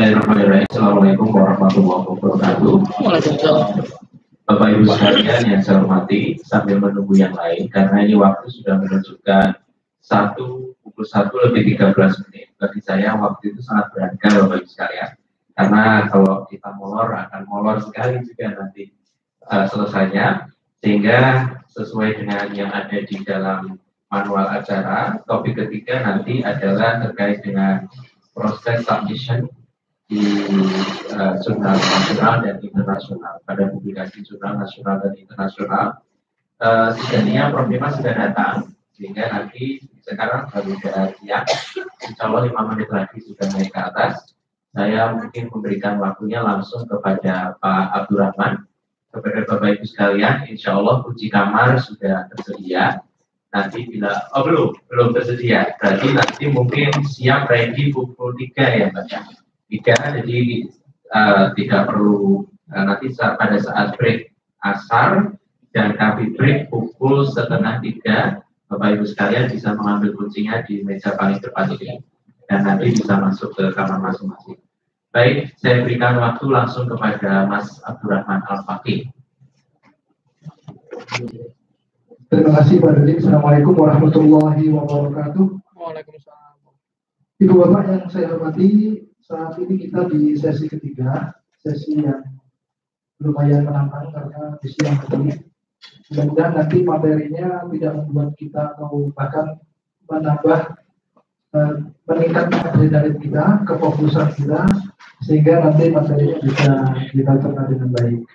Bismillahirrahmanirrahim. Assalamualaikum warahmatullahi wabarakatuh. Waalaikumsalam. Bapak Ibu sekalian yang saya hormati, sambil menunggu yang lain, karena ini waktu sudah menunjukkan pukul 1:13. Bagi saya waktu itu sangat berharga Bapak Ibu sekalian. Karena kalau kita molor akan molor sekali juga nanti selesainya, sehingga sesuai dengan yang ada di dalam manual acara, topik ketiga nanti adalah terkait dengan proses submission di jurnal nasional dan internasional, pada publikasi jurnal nasional dan internasional. Sejatinya Prof. Dimas sudah datang, sehingga nanti sekarang baru siang, insya Allah 5 menit lagi sudah naik ke atas. Saya mungkin memberikan waktunya langsung kepada Pak Abdurrahman. Kepada Bapak Ibu sekalian, insya Allah kunci kamar sudah tersedia. Nanti bila belum tersedia, berarti nanti mungkin siap ready pukul 3 ya Pak ya. 3, jadi tidak perlu nanti pada saat break asar dan kami break pukul 2:30, Bapak Ibu sekalian bisa mengambil kuncinya di meja paling depan ini dan nanti bisa masuk ke kamar masing-masing. Baik, saya berikan waktu langsung kepada Mas Abdurrahman Al-Faqih. Terima kasih Pak Dodi. Assalamualaikum warahmatullahi wabarakatuh. Waalaikumsalam. Ibu Bapak yang saya hormati, saat ini kita di sesi ketiga, sesi yang lumayan menantang karena sesi yang kedua. Mudah-mudahan nanti materinya tidak membuat kita atau bahkan menambah meningkatkan adrenalin kita, kefokusan kita, sehingga nanti materinya bisa kita cerna dengan baik.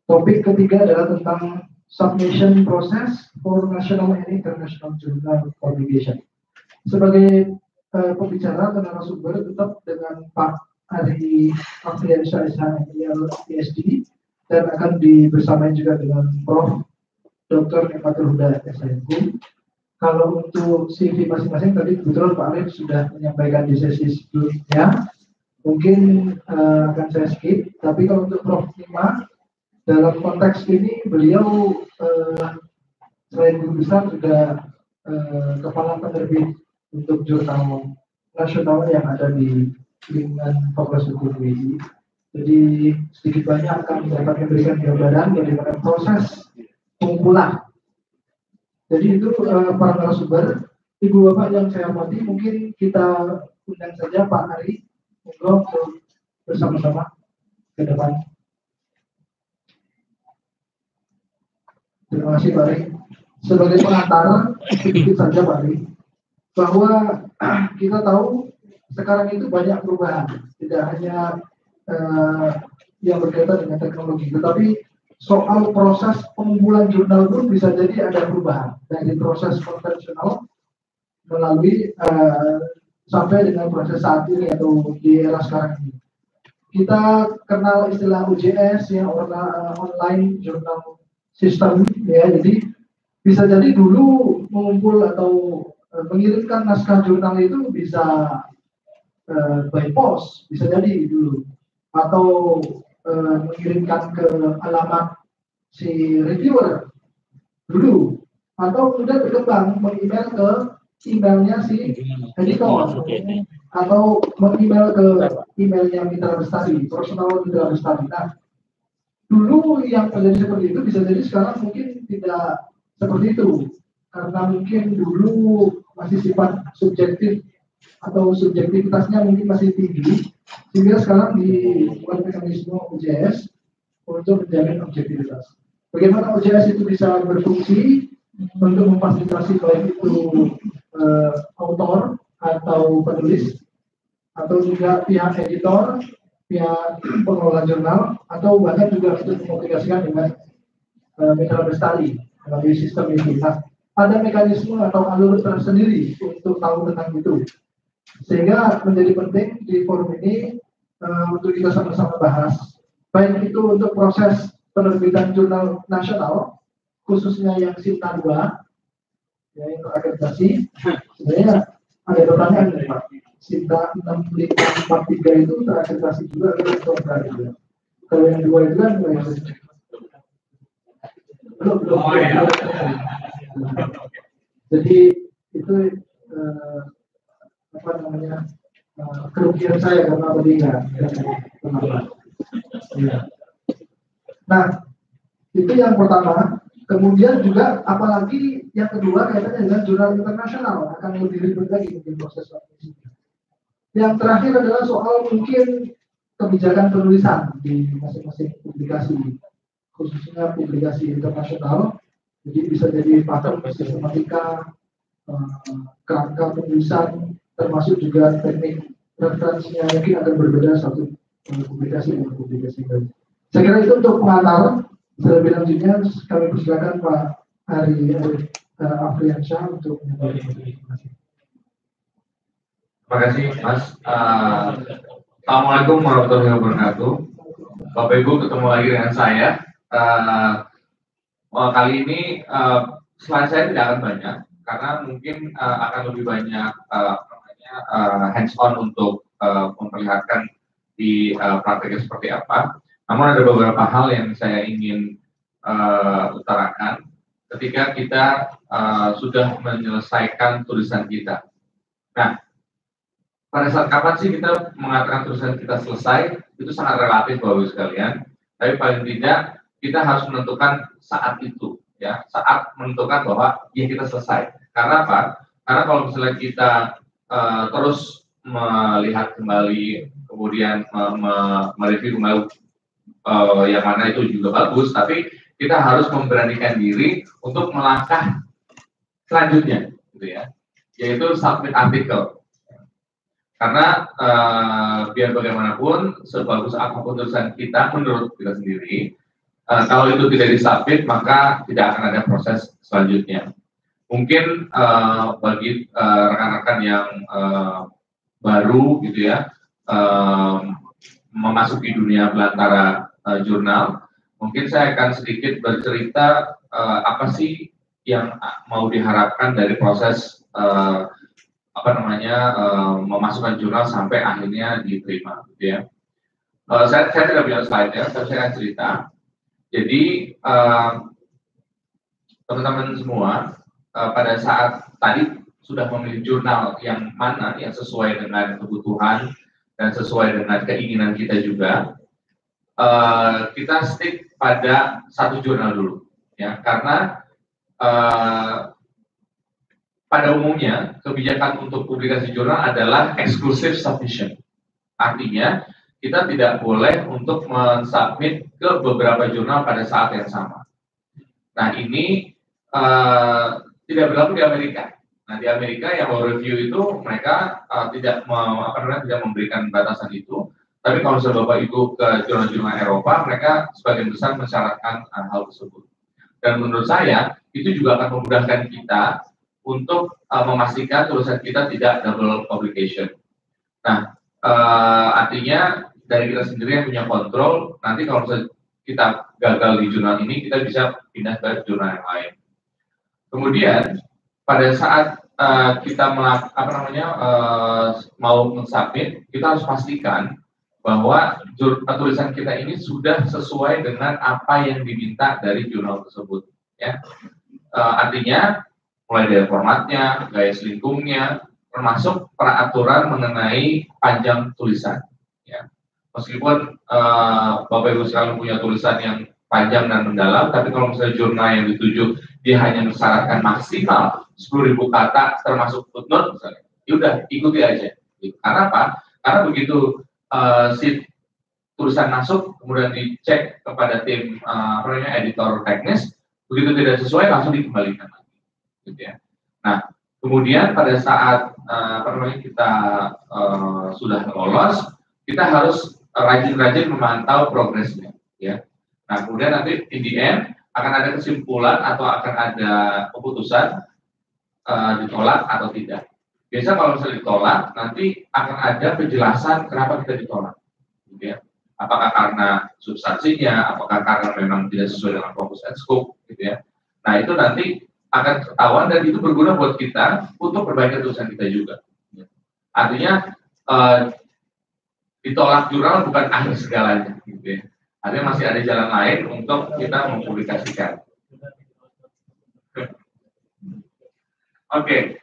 Topik ketiga adalah tentang submission process for national and international journal publication. Sebagai pembicara atau narasumber tetap dengan Pak Ari Afriansyah SHMIL PhD dan akan bersamaan juga dengan Prof. Dr. Nifatul Huda SHMK. Kalau untuk CV masing-masing tadi kebetulan Pak Arif sudah menyampaikan di sesi sebelumnya, mungkin akan saya skip. Tapi kalau untuk Prof. Nima, dalam konteks ini beliau selain guru besar juga kepala penerbit untuk jurnal nasional yang ada di lingkungan Fakultas Hukum UI. Jadi sedikit banyak akan dapat memberikan gambaran bagaimana proses pengumpulan. Jadi itu para narasumber, Ibu Bapak yang saya hormati, mungkin kita undang saja Pak Ari untuk bersama-sama ke depan. Terima kasih Pak Ari. Sebagai pengantar, sedikit saja Pak Ari, bahwa kita tahu sekarang itu banyak perubahan, tidak hanya yang berkaitan dengan teknologi, tetapi soal proses pengumpulan jurnal pun bisa jadi ada perubahan dari proses konvensional melalui sampai dengan proses saat ini atau di era sekarang ini. Kita kenal istilah UJS ya, online journal sistem ya, jadi bisa jadi dulu mengumpul atau mengirimkan naskah jurnal itu bisa by post, bisa jadi dulu, atau mengirimkan ke alamat si reviewer dulu, atau sudah berkembang meng-email ke emailnya si editor, atau meng-email ke emailnya Mitra Bestari, personal Mitra Bestari. Nah, dulu yang terjadi seperti itu bisa jadi sekarang mungkin tidak seperti itu, karena mungkin dulu masih sifat subjektif atau subjektivitasnya mungkin masih tinggi, sehingga sekarang dibuat mekanisme UJS untuk menjamin objektivitas. Bagaimana UJS itu bisa berfungsi untuk memfasilitasi baik itu autor atau penulis, atau juga pihak editor, pihak pengelola jurnal, atau bahkan juga untuk memkomunikasikan dengan Mitra Bestari melalui sistem ini. Nah, ada mekanisme atau alur tersendiri untuk tahu tentang itu, sehingga menjadi penting di forum ini untuk kita sama-sama bahas, baik itu untuk proses penerbitan jurnal nasional, khususnya yang Sinta 2, ya, yang terakreditasi. Sebenarnya ada pertanyaan nih Pak, Sinta 6543 itu terakreditasi juga atau tidak? Kalau yang 2 itu kan belum. Jadi itu apa namanya, kerugian saya karena tadi nggak terlambat. Ya. Nah, itu yang pertama. Kemudian juga apalagi yang kedua kaitannya dengan jurnal internasional akan lebih ribet lagi mungkin proses administrasinya. Yang terakhir adalah soal mungkin kebijakan penulisan di masing-masing publikasi, khususnya publikasi internasional. Jadi bisa jadi pattern sistematika, kerangka penulisan, termasuk juga teknik referensinya mungkin akan berbeda satu publikasi dengan publikasi lain. Saya kira itu untuk pengantar. Lebih lanjutnya kami persilakan Pak Ari Afriansyah untuk menyampaikan informasi. Terima kasih Mas. Assalamualaikum warahmatullahi wabarakatuh. Bapak Ibu ketemu lagi dengan saya. Kali ini slide saya tidak akan banyak karena mungkin akan lebih banyak hands on untuk memperlihatkan di prakteknya seperti apa. Namun ada beberapa hal yang saya ingin utarakan ketika kita sudah menyelesaikan tulisan kita. Nah, pada saat kapan sih kita mengatakan tulisan kita selesai? Itu sangat relatif Bapak-Ibu sekalian. Tapi paling tidak kita harus menentukan saat itu, ya, saat menentukan bahwa ya kita selesai. Karena apa? Karena kalau misalnya kita terus melihat kembali, kemudian mereview kembali yang mana itu juga bagus, tapi kita harus memberanikan diri untuk melangkah selanjutnya, gitu ya, yaitu submit artikel. Karena biar bagaimanapun, sebagus apapun tulisan kita menurut kita sendiri, kalau itu tidak disubmit maka tidak akan ada proses selanjutnya. Mungkin bagi rekan-rekan yang baru, gitu ya, memasuki dunia belantara jurnal, mungkin saya akan sedikit bercerita apa sih yang mau diharapkan dari proses memasukkan jurnal sampai akhirnya diterima, gitu ya. Saya tidak punya slide-nya, tapi saya akan cerita. Jadi teman-teman semua pada saat tadi sudah memilih jurnal yang mana yang sesuai dengan kebutuhan dan sesuai dengan keinginan kita juga. Kita stick pada satu jurnal dulu, ya, karena pada umumnya kebijakan untuk publikasi jurnal adalah exclusive submission. Artinya kita tidak boleh untuk mensubmit ke beberapa jurnal pada saat yang sama. Nah, ini tidak berlaku di Amerika. Nah, di Amerika yang mau review itu mereka tidak memberikan batasan itu. Tapi kalau misalnya Bapak Ibu ke jurnal-jurnal Eropa, mereka sebagian besar mensyaratkan hal tersebut. Dan menurut saya, itu juga akan memudahkan kita untuk memastikan tulisan kita tidak double publication. Nah, artinya dari kita sendiri yang punya kontrol, nanti kalau misalnya kita gagal di jurnal ini, kita bisa pindah ke jurnal yang lain. Kemudian, pada saat kita mau mensubmit, kita harus pastikan bahwa tulisan kita ini sudah sesuai dengan apa yang diminta dari jurnal tersebut, ya. Artinya mulai dari formatnya, gaya selingkungnya, termasuk peraturan mengenai panjang tulisan, ya. Meskipun Bapak Ibu sekalian punya tulisan yang panjang dan mendalam, tapi kalau misalnya jurnal yang dituju dia hanya mensyaratkan maksimal 10.000 kata termasuk footnote misalnya, ya udah ikuti aja. Karena apa? Karena begitu si tulisan masuk, kemudian dicek kepada tim editor teknis, begitu tidak sesuai langsung dikembalikan lagi, gitu ya. Nah, kemudian pada saat kita sudah lolos, kita harus rajin-rajin memantau progresnya, ya. Nah, kemudian nanti in the end akan ada kesimpulan atau akan ada keputusan ditolak atau tidak. Biasa kalau misalnya ditolak, nanti akan ada penjelasan kenapa kita ditolak, gitu ya. Apakah karena substansinya, apakah karena memang tidak sesuai dengan fokus and scope, gitu ya. Nah, itu nanti akan ketahuan dan itu berguna buat kita untuk perbaikan tulisan kita juga. Artinya ditolak jurnal bukan akhir segalanya, gitu ya. Artinya masih ada jalan lain untuk kita mempublikasikan. Oke.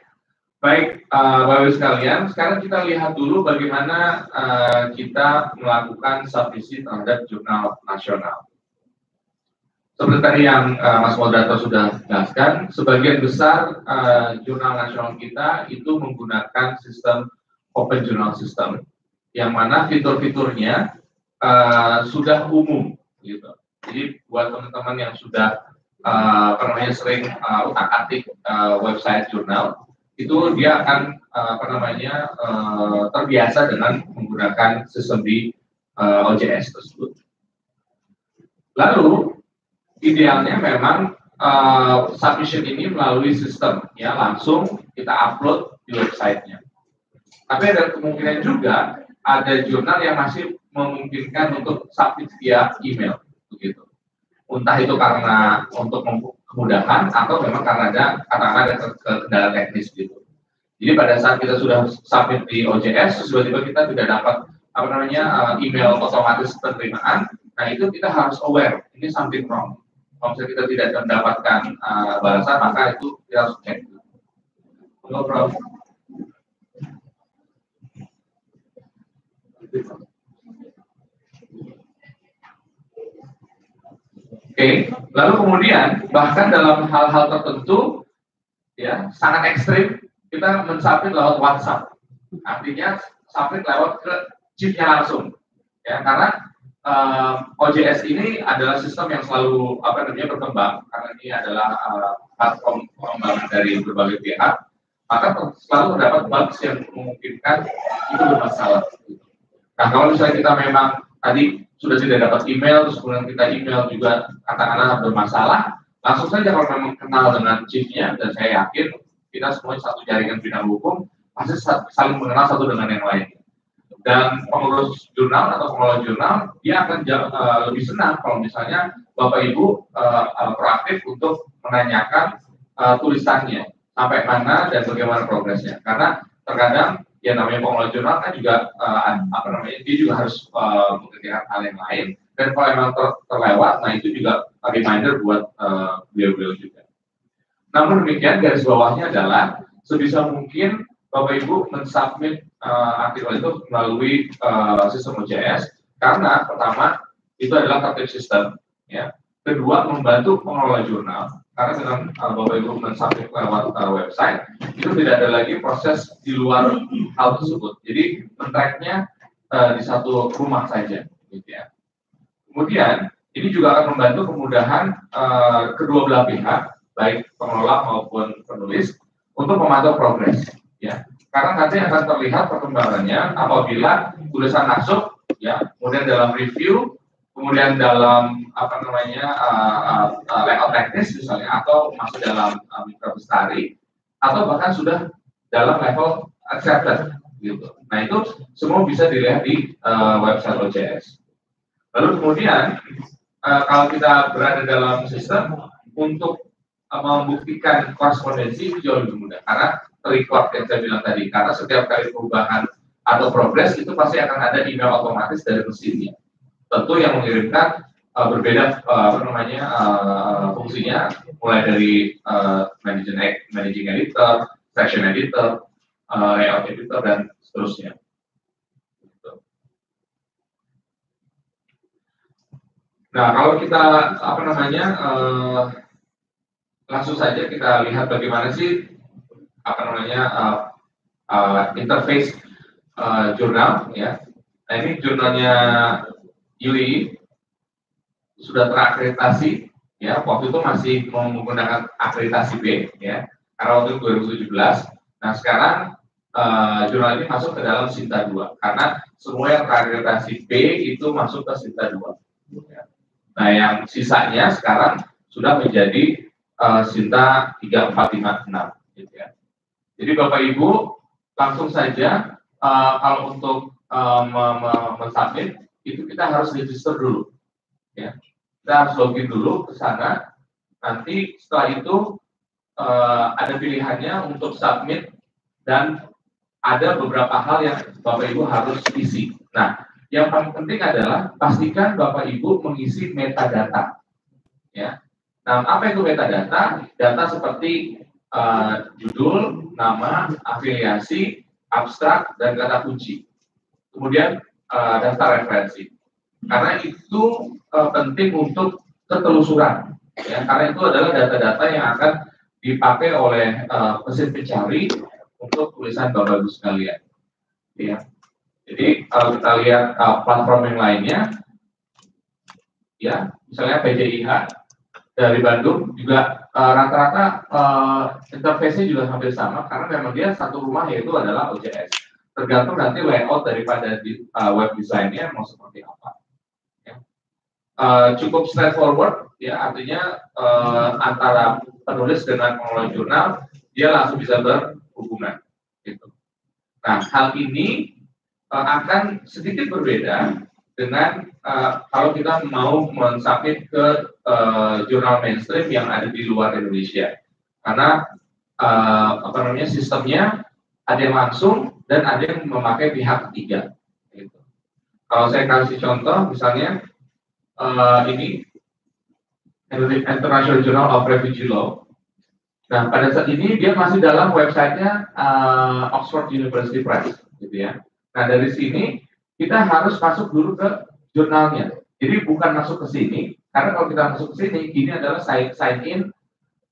Baik, Bapak Ibu sekalian, sekarang kita lihat dulu bagaimana kita melakukan submisi terhadap jurnal nasional. Seperti tadi yang Mas Moderator sudah jelaskan, sebagian besar jurnal nasional kita itu menggunakan sistem Open Journal System, yang mana fitur-fiturnya sudah umum, gitu. Jadi buat teman-teman yang sudah sering utak-atik website jurnal, itu dia akan terbiasa dengan menggunakan sistem di OJS tersebut. Lalu idealnya memang submission ini melalui sistem, ya langsung kita upload di websitenya. Tapi ada kemungkinan juga ada jurnal yang masih memungkinkan untuk submit via email, begitu. Entah itu karena untuk kemudahan atau memang karena ada kendala teknis gitu. Jadi pada saat kita sudah submit di OJS, tiba-tiba kita tidak dapat email otomatis penerimaan. Nah itu kita harus aware, ini something wrong. Kalau misalnya kita tidak mendapatkan balasan, maka itu kita harus cek. Oke, lalu kemudian bahkan dalam hal-hal tertentu, ya sangat ekstrim, kita mensubmit lewat WhatsApp. Artinya submit lewat ke chipnya langsung, ya karena OJS ini adalah sistem yang selalu berkembang karena ini adalah platform pengembangan dari berbagai pihak, maka selalu terdapat bugs yang memungkinkan itu bermasalah. Nah kalau misalnya kita memang tadi sudah tidak dapat email, terus kemudian kita email juga katakanlah bermasalah, langsung saja kalau memang kenal dengan chiefnya, dan saya yakin kita semua satu jaringan bidang hukum pasti saling mengenal satu dengan yang lain. Dan pengurus jurnal atau pengelola jurnal dia akan lebih senang kalau misalnya Bapak Ibu proaktif untuk menanyakan tulisannya sampai mana dan bagaimana progresnya. Karena terkadang ya namanya pengelola jurnal kan juga dia juga harus mengerjakan hal yang lain, dan kalau memang terlewat, nah itu juga reminder buat beliau-beliau juga. Namun demikian garis bawahnya adalah sebisa mungkin Bapak Ibu mensubmit artikel itu melalui sistem OJS, karena pertama itu adalah tertib sistem, ya. Kedua, membantu pengelola jurnal, karena dengan Bapak Ibu mensubmit lewat website, itu tidak ada lagi proses di luar hal tersebut. Jadi men-tracknya di satu rumah saja, gitu ya. Kemudian ini juga akan membantu kemudahan kedua belah pihak, baik pengelola maupun penulis, untuk memantau progres, ya. Karena nanti akan terlihat perkembangannya apabila tulisan masuk, ya, kemudian dalam review, kemudian dalam layout teknis misalnya, atau masuk dalam mitra bestari, atau bahkan sudah dalam level accepted, gitu. Nah itu semua bisa dilihat di website OJS. Lalu kemudian kalau kita berada dalam sistem untuk membuktikan korespondensi itu jauh lebih mudah, karena record yang saya bilang tadi, karena setiap kali perubahan atau progres itu pasti akan ada email otomatis dari mesinnya. Tentu yang mengirimkan berbeda fungsinya, mulai dari managing editor, section editor, layout editor, dan seterusnya. Nah kalau kita langsung saja kita lihat bagaimana sih interface jurnal, ya. Nah ini jurnalnya UI sudah terakreditasi, ya. Waktu itu masih menggunakan akreditasi B, ya, karena waktu itu 2017. Nah sekarang jurnal ini masuk ke dalam Sinta 2, karena semua yang terakreditasi B itu masuk ke Sinta 2, ya. Nah yang sisanya sekarang sudah menjadi Sinta 3, 4, 5, 6, gitu ya. Jadi Bapak Ibu langsung saja kalau untuk mensubmit itu kita harus register dulu, ya. Kita harus login dulu ke sana. Nanti setelah itu ada pilihannya untuk submit, dan ada beberapa hal yang Bapak Ibu harus isi. Nah, yang paling penting adalah pastikan Bapak Ibu mengisi metadata, ya. Nah, apa itu metadata? Data seperti judul, nama, afiliasi, abstrak, dan kata kunci. Kemudian daftar referensi. Karena itu penting untuk ketelusuran, ya, karena itu adalah data-data yang akan dipakai oleh mesin pencari untuk tulisan Bapak Ibu sekalian. Ya. Jadi kalau kita lihat platform yang lainnya, ya, misalnya PJIH dari Bandung juga rata-rata interface-nya juga hampir sama karena memang dia satu rumah yaitu adalah OJS. Tergantung nanti layout daripada web design-nya mau seperti apa. Ya. Cukup straightforward, ya, artinya antara penulis dengan pengelola jurnal dia langsung bisa berhubungan. Gitu. Nah, hal ini akan sedikit berbeda dengan kalau kita mau mensubmit ke jurnal mainstream yang ada di luar Indonesia, karena sistemnya ada yang langsung dan ada yang memakai pihak ketiga. Gitu. Kalau saya kasih contoh, misalnya ini International Journal of Refugee Law. Nah, pada saat ini dia masih dalam websitenya Oxford University Press, gitu ya. Nah, dari sini kita harus masuk dulu ke jurnalnya. Jadi bukan masuk ke sini, karena kalau kita masuk ke sini, ini adalah sign in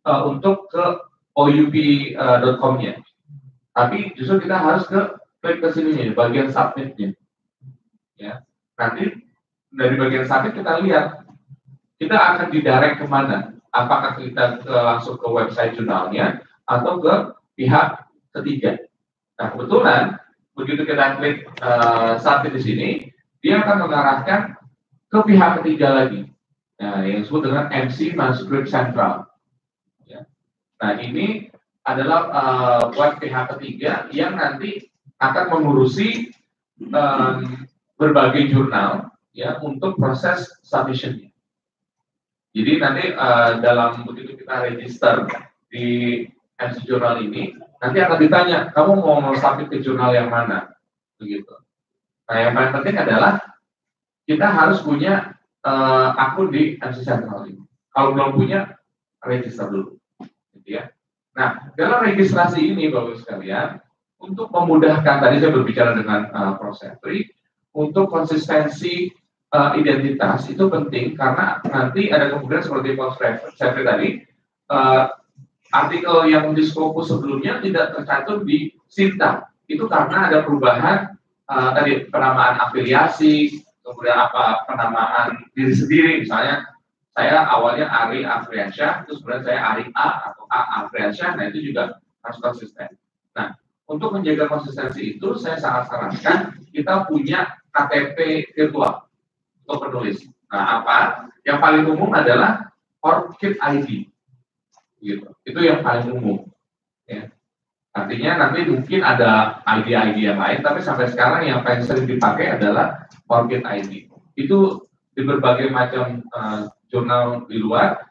untuk ke oup.com-nya. Tapi justru kita harus klik ke sini, bagian submit-nya. Ya. Nanti dari bagian submit kita lihat, kita akan didirect kemana? Apakah kita langsung ke website jurnalnya atau ke pihak ketiga? Nah, kebetulan begitu kita klik submit di sini, dia akan mengarahkan ke pihak ketiga lagi, nah, yang disebut dengan MC Manuscript Central. Ya. Nah, ini adalah web pihak ketiga yang nanti akan mengurusi berbagai jurnal, ya, untuk proses submission-nya. Jadi nanti dalam begitu kita register di MC Journal ini, nanti akan ditanya, kamu mau submit ke jurnal yang mana? Begitu. Nah, yang paling penting adalah kita harus punya akun di MC Central ini. Kalau belum punya, register dulu. Gitu ya. Nah, dalam registrasi ini, Bapak sekalian, untuk memudahkan, tadi saya berbicara dengan Prof. Sepri, untuk konsistensi identitas itu penting karena nanti ada kemungkinan seperti Prof. Sepri tadi, artikel yang di Scopus sebelumnya tidak tercantum di Sinta. Itu karena ada perubahan tadi penamaan afiliasi, kemudian penamaan diri sendiri. Misalnya saya awalnya Ari Afriansyah, terus kemudian saya Ari A atau A Afriansyah. Nah, itu juga harus konsisten. Nah, untuk menjaga konsistensi itu saya sangat sarankan kita punya KTP virtual untuk penulis. Nah, yang paling umum adalah ORCID ID. Gitu. Itu yang paling umum. Ya. Artinya nanti mungkin ada ID-ID yang lain, tapi sampai sekarang yang paling sering dipakai adalah ORCID ID. Itu di berbagai macam jurnal di luar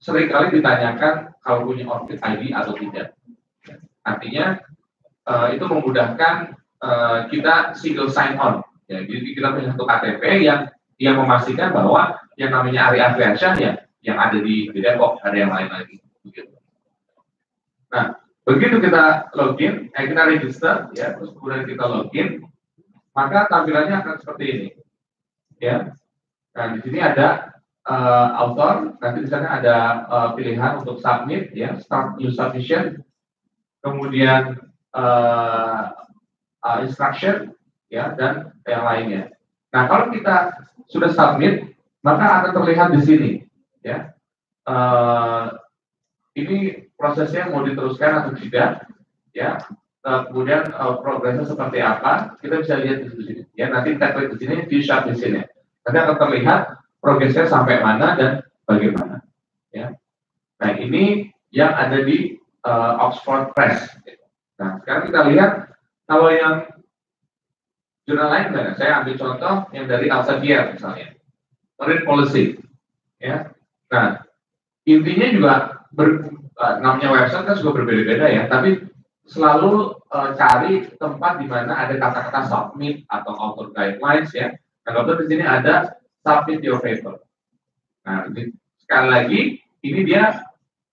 seringkali ditanyakan kalau punya ORCID ID atau tidak. Artinya itu memudahkan kita single sign on. Ya, jadi kita punya satu KTP yang memastikan bahwa yang namanya Ari Afriansyah ya yang ada di Depok, ada yang lain lagi. Begitu. Nah, begitu kita login, kita register, ya, terus kemudian kita login, maka tampilannya akan seperti ini, ya. Nah, di sini ada author, nanti di sana ada pilihan untuk submit, ya, start new submission, kemudian instruction, ya, dan yang lainnya. Nah, kalau kita sudah submit, maka akan terlihat di sini, ya. Ini prosesnya mau diteruskan atau tidak, ya. Kemudian progresnya seperti apa, kita bisa lihat di sini. Ya, nanti kita klik di sini, view chart di sini. Nanti akan terlihat progresnya sampai mana dan bagaimana. Ya. Nah, ini yang ada di Oxford Press. Nah, sekarang kita lihat kalau yang jurnal lain, saya ambil contoh yang dari Elsevier misalnya, Marine Policy. Ya. Nah, intinya juga namanya website kan juga berbeda-beda ya, tapi selalu cari tempat di mana ada kata-kata submit atau author guidelines ya. Nah, kalau di sini ada submit your paper. Nah, sekali lagi ini dia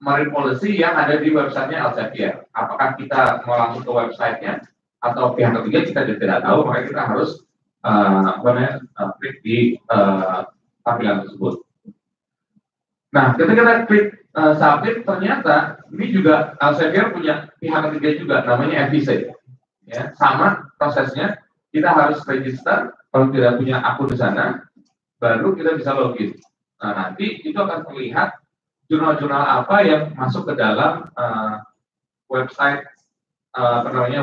marine policy yang ada di websitenya Elsevier. Apakah kita mau langsung ke websitenya atau pihak ketiga kita tidak tahu, makanya kita harus klik di tampilan tersebut. Nah, ketika kita klik submit, ternyata ini juga Elsevier punya pihak ketiga juga, namanya FVC. Ya, sama prosesnya, kita harus register. Kalau tidak punya akun di sana, baru kita bisa login. Nah, nanti itu akan terlihat jurnal-jurnal apa yang masuk ke dalam website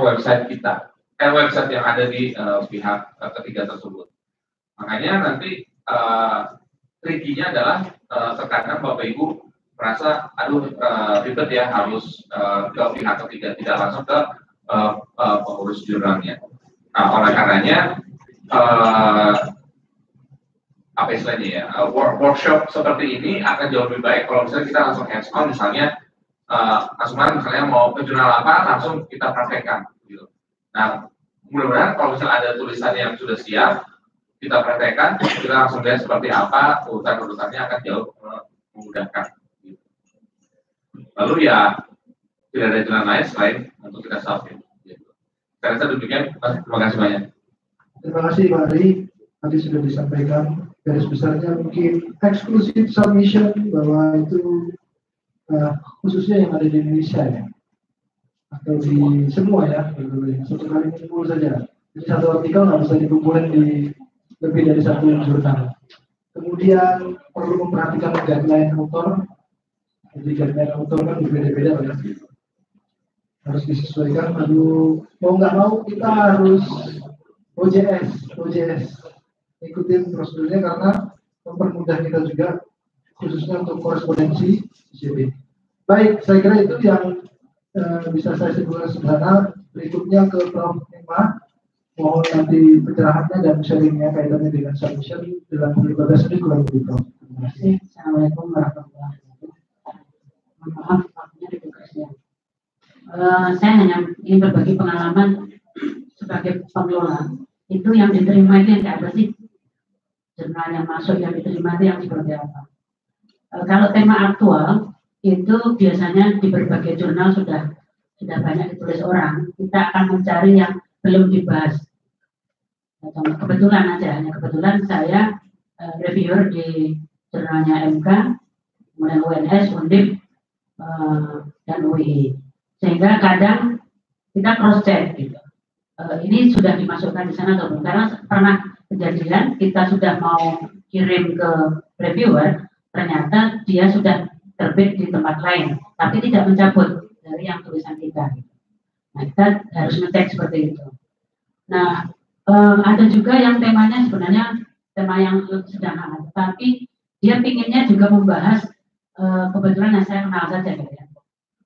website kita, website yang ada di pihak ketiga tersebut. Makanya nanti tricky-nya adalah terkadang Bapak Ibu merasa ribet ya, harus ke pihak ketiga, tidak langsung ke pengurus jurnalnya. Nah, oleh karenanya apa istilahnya ya, workshop seperti ini akan jauh lebih baik kalau misalnya kita langsung hands on, misalnya misalnya mau ke jurnal apa, langsung kita praktekkan gitu. Nah, mudah-mudahan kalau misalnya ada tulisan yang sudah siap, kita praktekkan, kita langsung lihat seperti apa, urutan-urutannya akan jauh memudahkan gitu. Lalu ya tidak ada jalan lain selain untuk kita submit gitu. Saya rasa demikian, terima kasih banyak. Terima kasih Pak Ari, tadi sudah disampaikan garis besarnya, mungkin eksklusif submission bahwa itu khususnya yang ada di Indonesia ya, atau di semua ya, satu kali kumpul saja. Jadi satu artikel nggak bisa dikumpulin di lebih dari satu jurnal. Kemudian perlu memperhatikan guideline author. Jadi guideline author kan berbeda-beda ya, harus disesuaikan. Lalu mau nggak mau kita harus OJS ikutin prosedurnya karena mempermudah kita juga, khususnya untuk korespondensi ICB. Baik, saya kira itu yang bisa saya simpulkan sederhana. Berikutnya ke Prof. Emma, mohon nanti pencerahannya dan sharingnya kaitannya dengan submission dalam 15 menit kurang lebih, Prof. Terima kasih. Assalamualaikum warahmatullahi wabarakatuh. Maaf, waktunya ditugasnya. Saya hanya ingin berbagi pengalaman sebagai pengelola. Itu yang diterima itu yang kayak apa sih? Jurnal yang masuk yang diterima itu yang seperti apa? Kalau tema aktual itu biasanya di berbagai jurnal sudah banyak ditulis orang. Kita akan mencari yang belum dibahas. Kebetulan saya reviewer di jurnalnya MK, kemudian UNS, Undip, dan UI. Sehingga kadang kita cross check gitu. Ini sudah dimasukkan di sana atau belum? Karena pernah kejadian kita sudah mau kirim ke reviewer, ternyata dia sudah terbit di tempat lain, tapi tidak mencabut dari yang tulisan kita. Nah, kita harus ngecek seperti itu. Nah, ada juga yang temanya sebenarnya tema yang sedang hangat, tapi dia pinginnya juga membahas, kebetulan saya kenal saja ya.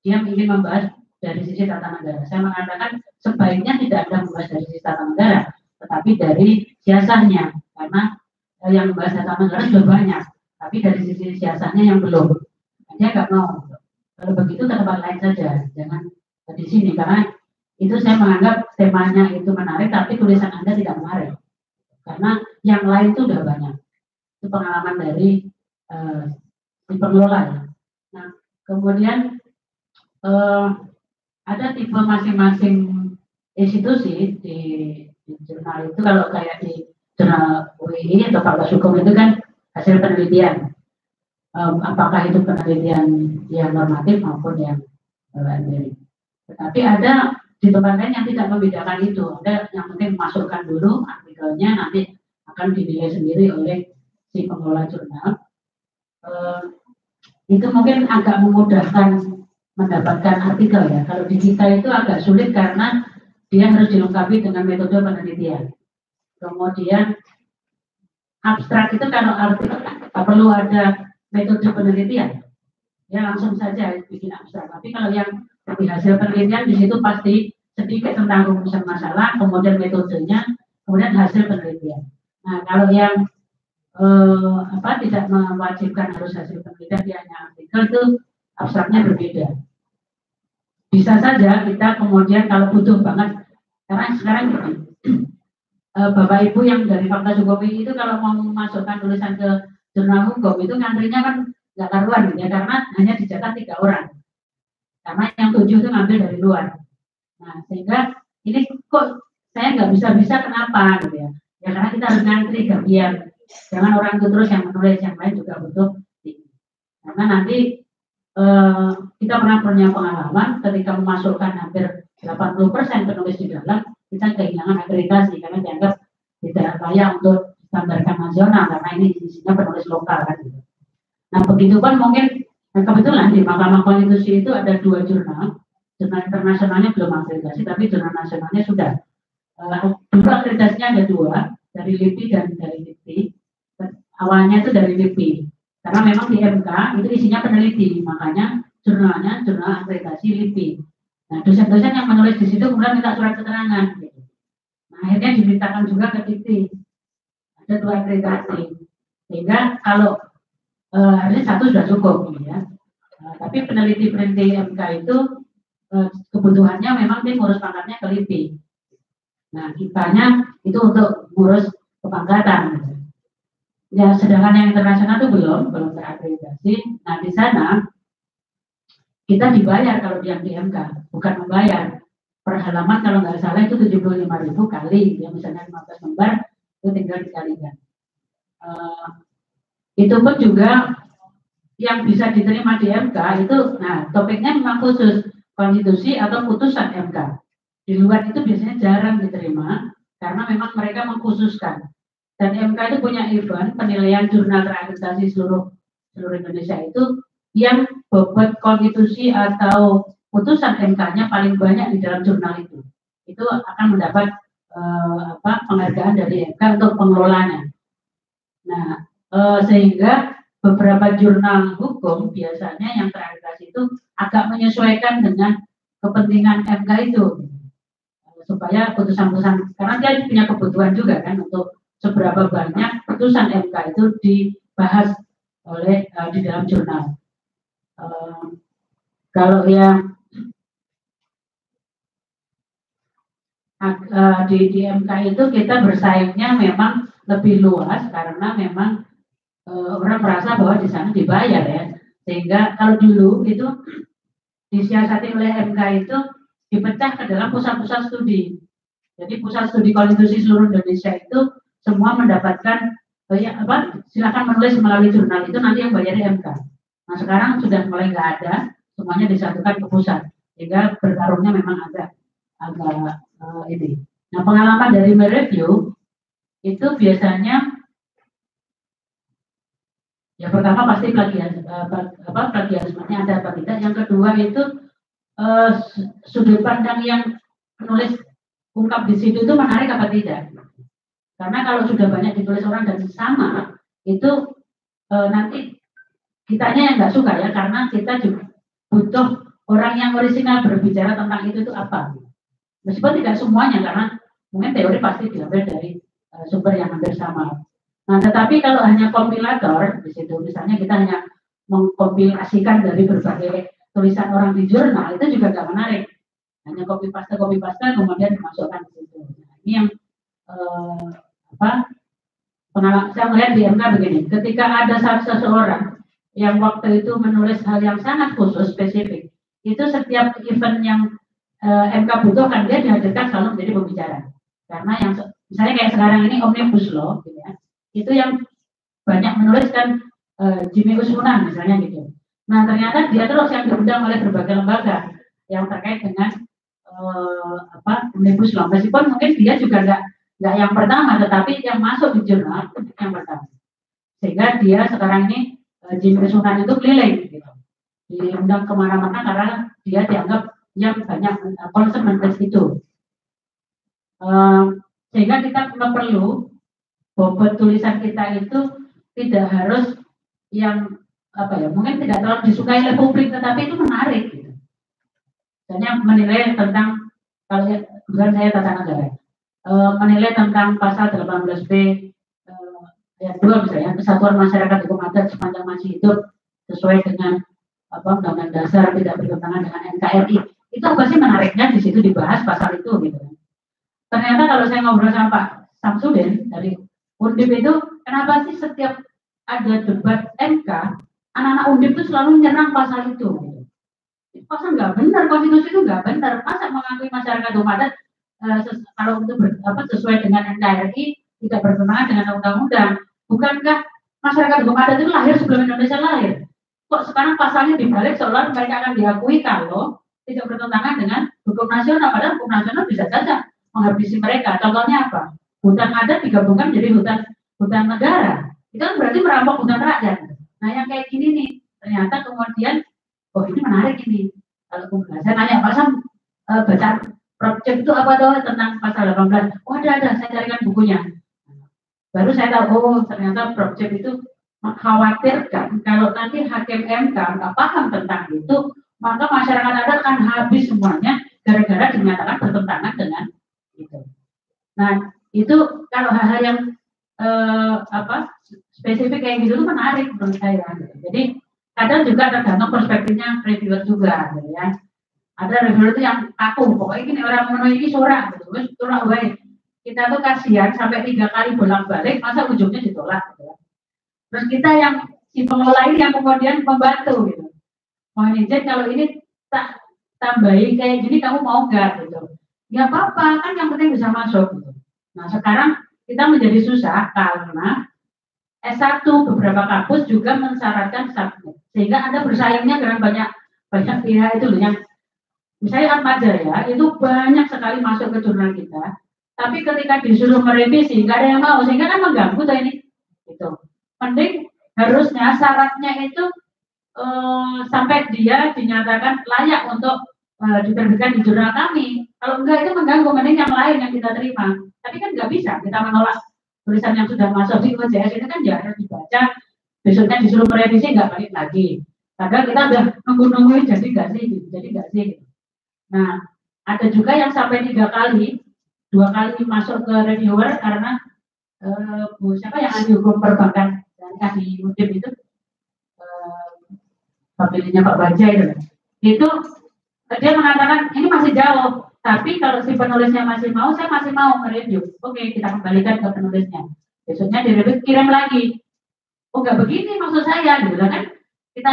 Dia ingin membahas dari sisi tata negara. Saya mengatakan sebaiknya tidak ada membahas dari sisi tata negara, tetapi dari siasatnya, karena yang membahas tata negara sudah banyak, tapi dari sisi siasatnya yang belum. Dia nggak mau. Kalau begitu ke tempat lain saja, jangan di sini, karena itu saya menganggap temanya itu menarik, tapi tulisan Anda tidak menarik, karena yang lain itu sudah banyak. Itu pengalaman dari si pengelola ya. Nah, kemudian ada tipe masing-masing institusi di jurnal itu. Kalau kayak di jurnal UI atau Fakultas Hukum itu kan hasil penelitian, apakah itu penelitian yang normatif maupun yang empirik. Tetapi ada di tempat lain yang tidak membedakan itu. Ada yang penting masukkan dulu artikelnya, nanti akan dinilai sendiri oleh si pengelola jurnal. Itu mungkin agak memudahkan mendapatkan artikel ya. Kalau di kita itu agak sulit karena dia harus dilengkapi dengan metode penelitian. Kemudian abstrak itu kalau artikel perlu ada metode penelitian, ya langsung saja bikin abstrak. Tapi kalau yang di hasil penelitian di situ pasti sedikit tentang rumusan masalah, kemudian metodenya, kemudian hasil penelitian. Nah, kalau yang tidak mewajibkan harus hasil penelitian, dia hanya artikel, itu abstraknya berbeda. Bisa saja kita kemudian kalau butuh banget, karena sekarang Bapak Ibu yang dari Fakultas Hukum itu kalau mau memasukkan tulisan ke jurnal hukum itu ngantrinya kan nggak karuan gitu ya, karena hanya dicetak 3 orang. Karena yang 7 itu ngambil dari luar. Nah, sehingga ini kok saya nggak bisa kenapa gitu ya. Ya karena kita harus ngantri biar jangan orang itu terus yang menulis, yang lain juga butuh. Karena nanti kita pernah punya pengalaman ketika memasukkan hampir 80% penulis di dalam, kita kehilangan akreditasi karena dianggap tidak layak untuk standarkan nasional karena ini isinya penulis lokal kan gitu. Nah, begitu pun mungkin kebetulan di Mahkamah Konstitusi itu ada 2 jurnal internasionalnya belum akreditasi, tapi jurnal nasionalnya sudah. Dulu akreditasinya ada 2, dari LIPI dan dari LIPI. Awalnya itu dari LIPI, karena memang di MK itu isinya peneliti, makanya jurnalnya jurnal akreditasi LIPI. Nah, dosen-dosen yang menulis di situ kemudian minta surat keterangan. Gitu. Nah, akhirnya dimintakan juga ke LIPI. Ada 2 akreditasi, sehingga kalau harusnya 1 sudah cukup, gitu ya. Tapi peneliti MK itu kebutuhannya memang dia ngurus pangkatnya ke LIPI. Nah, kitanya itu untuk ngurus kepangkatan. Gitu. Ya, sedangkan yang internasional itu belum terakreditasi. Nah, di sana kita dibayar kalau yang di MK, bukan membayar. Per halaman kalau nggak salah itu 75.000 kali, ya misalnya 15 lembar itu tinggal dikalikan. Itu pun juga yang bisa diterima di MK itu, nah topiknya memang khusus konstitusi atau putusan MK. Di luar itu biasanya jarang diterima karena memang mereka mengkhususkan. Dan MK itu punya event penilaian jurnal terakreditasi seluruh Indonesia itu yang bobot konstitusi atau putusan MK-nya paling banyak di dalam jurnal itu. Itu akan mendapat penghargaan dari MK untuk pengelolanya. Nah, sehingga beberapa jurnal hukum biasanya yang terakreditasi itu agak menyesuaikan dengan kepentingan MK itu supaya putusan-putusan, karena dia punya kebutuhan juga kan untuk seberapa banyak putusan MK itu dibahas oleh di dalam jurnal. Kalau yang di MK itu kita bersaingnya memang lebih luas karena memang orang merasa bahwa di sana dibayar ya, sehingga kalau dulu itu disiasati oleh MK itu dipecah ke dalam pusat-pusat studi. Jadi pusat studi konstitusi seluruh Indonesia itu semua mendapatkan silakan menulis melalui jurnal itu, nanti yang bayar MK. Nah, sekarang sudah mulai nggak ada, semuanya disatukan ke pusat, sehingga bertarungnya memang agak ini. Nah, pengalaman dari mereview itu biasanya yang pertama pasti plagiarismenya ada apa tidak. Yang kedua itu sudut pandang yang penulis ungkap di situ itu menarik apa tidak. Karena kalau sudah banyak ditulis orang dan sama, itu nanti kitanya yang nggak suka ya, karena kita juga butuh orang yang orisinal berbicara tentang itu apa. Meskipun tidak semuanya, karena mungkin teori pasti diambil dari sumber yang hampir sama. Nah, tetapi kalau hanya kompilator di situ, misalnya kita hanya mengkompilasikan dari berbagai tulisan orang di jurnal, itu juga nggak menarik. Hanya copy paste kemudian dimasukkan ke situ. Nah, ini yang pengalaman saya melihat di MK begini. Ketika ada seseorang yang waktu itu menulis hal yang sangat khusus spesifik, itu setiap event yang MK butuhkan dia dihadirkan selalu menjadi pembicara. Karena yang misalnya kayak sekarang ini Omnibus Law, gitu ya, itu yang banyak menuliskan Jimmy Usmunan misalnya gitu. Nah, ternyata dia terus yang diundang oleh berbagai lembaga yang terkait dengan Omnibus Law. Meskipun mungkin dia juga nggak yang pertama, tetapi yang masuk di jurnal itu yang pertama. Sehingga dia sekarang ini Jimmy Usmunan itu keliling gitu. Diundang kemana-mana karena dia dianggap yang banyak concern menulis itu. Sehingga kita perlu bobot tulisan kita itu tidak harus yang mungkin tidak terlalu disukai oleh publik, tetapi itu menarik gitu. Misalnya menilai tentang, kalau bukan saya tata negara, menilai tentang pasal 18B ayat 2 misalnya, kesatuan masyarakat hukum adat sepanjang masih hidup sesuai dengan Undang-Undang Dasar tidak bertentangan dengan NKRI. Itu apa sih menariknya di situ dibahas pasal itu gitu. Ternyata kalau saya ngobrol sama Pak Samsudin dari Undip itu, kenapa sih setiap ada debat MK anak-anak undip itu selalu menyerang pasal itu. Pasal nggak benar, konstitusi itu nggak benar. Masa mengakui masyarakat hukum adat kalau itu sesuai dengan NKRI tidak bertentangan dengan undang-undang. Bukankah masyarakat hukum adat itu lahir sebelum Indonesia lahir? Kok sekarang pasalnya dibalik seolah mereka akan diakui kalau tidak bertentangan dengan hukum nasional, padahal hukum nasional bisa saja menghabisi mereka. Contohnya apa? Hutan adat digabungkan menjadi hutan negara. Itu kan berarti merampok hutan rakyat. Nah yang kayak gini nih, ternyata kemudian, oh ini menarik ini. Kalau kemudian saya nanya, Pak Sam, baca project itu apa tuh tentang pasal 18? Oh ada, saya carikan bukunya. Baru saya tahu, oh ternyata project itu mengkhawatirkan kalau nanti hakim MK nggak paham tentang itu, maka masyarakat adat akan habis semuanya gara-gara dinyatakan bertentangan dengan itu. Nah itu kalau hal-hal yang spesifik kayak gitu itu menarik menurut saya. Jadi kadang juga tergantung perspektifnya reviewer juga, ya. Ada reviewer itu yang kaku, pokoknya ini orang memenuhi ini surat, gitu. Surat baik. Kita tuh kasihan sampai 3 kali bolak-balik, masa ujungnya ditolak, gitu. Terus kita yang si pengelola ini yang kemudian membantu, gitu. Mohon izin kalau ini tak tambahin kayak gini kamu mau nggak, gitu. Ya apa-apa, kan yang penting bisa masuk, gitu. Nah sekarang kita menjadi susah karena S1 beberapa kampus juga mensyaratkan submit, sehingga Anda bersaingnya dengan banyak pihak itu loh, yang misalnya Atmajaya itu banyak sekali masuk ke jurnal kita, tapi ketika disuruh merevisi nggak ada yang mau, sehingga kan mengganggu tuh ini. Gitu. Mending harusnya syaratnya itu sampai dia dinyatakan layak untuk diterbitkan di jurnal kami. Kalau enggak itu mengganggu, mending yang lain yang kita terima. Tapi kan nggak bisa kita menolak tulisan yang sudah masuk di UJS ini kan ya harus dibaca, besoknya disuruh merevisi nggak balik lagi. Padahal kita udah nunggu-nungguin jadi nggak sih. Nah ada juga yang sampai 3 kali, 2 kali masuk ke reviewer karena siapa yang ahli hukum perbankan dan ahli UDIP itu pemilihnya Pak Baja itu dia mengatakan ini masih jauh, tapi kalau si penulisnya masih mau, saya masih mau mereview. Oke, kita kembalikan ke penulisnya. Besoknya direview, kirim lagi. Oh nggak begini maksud saya, gitu kan? Kita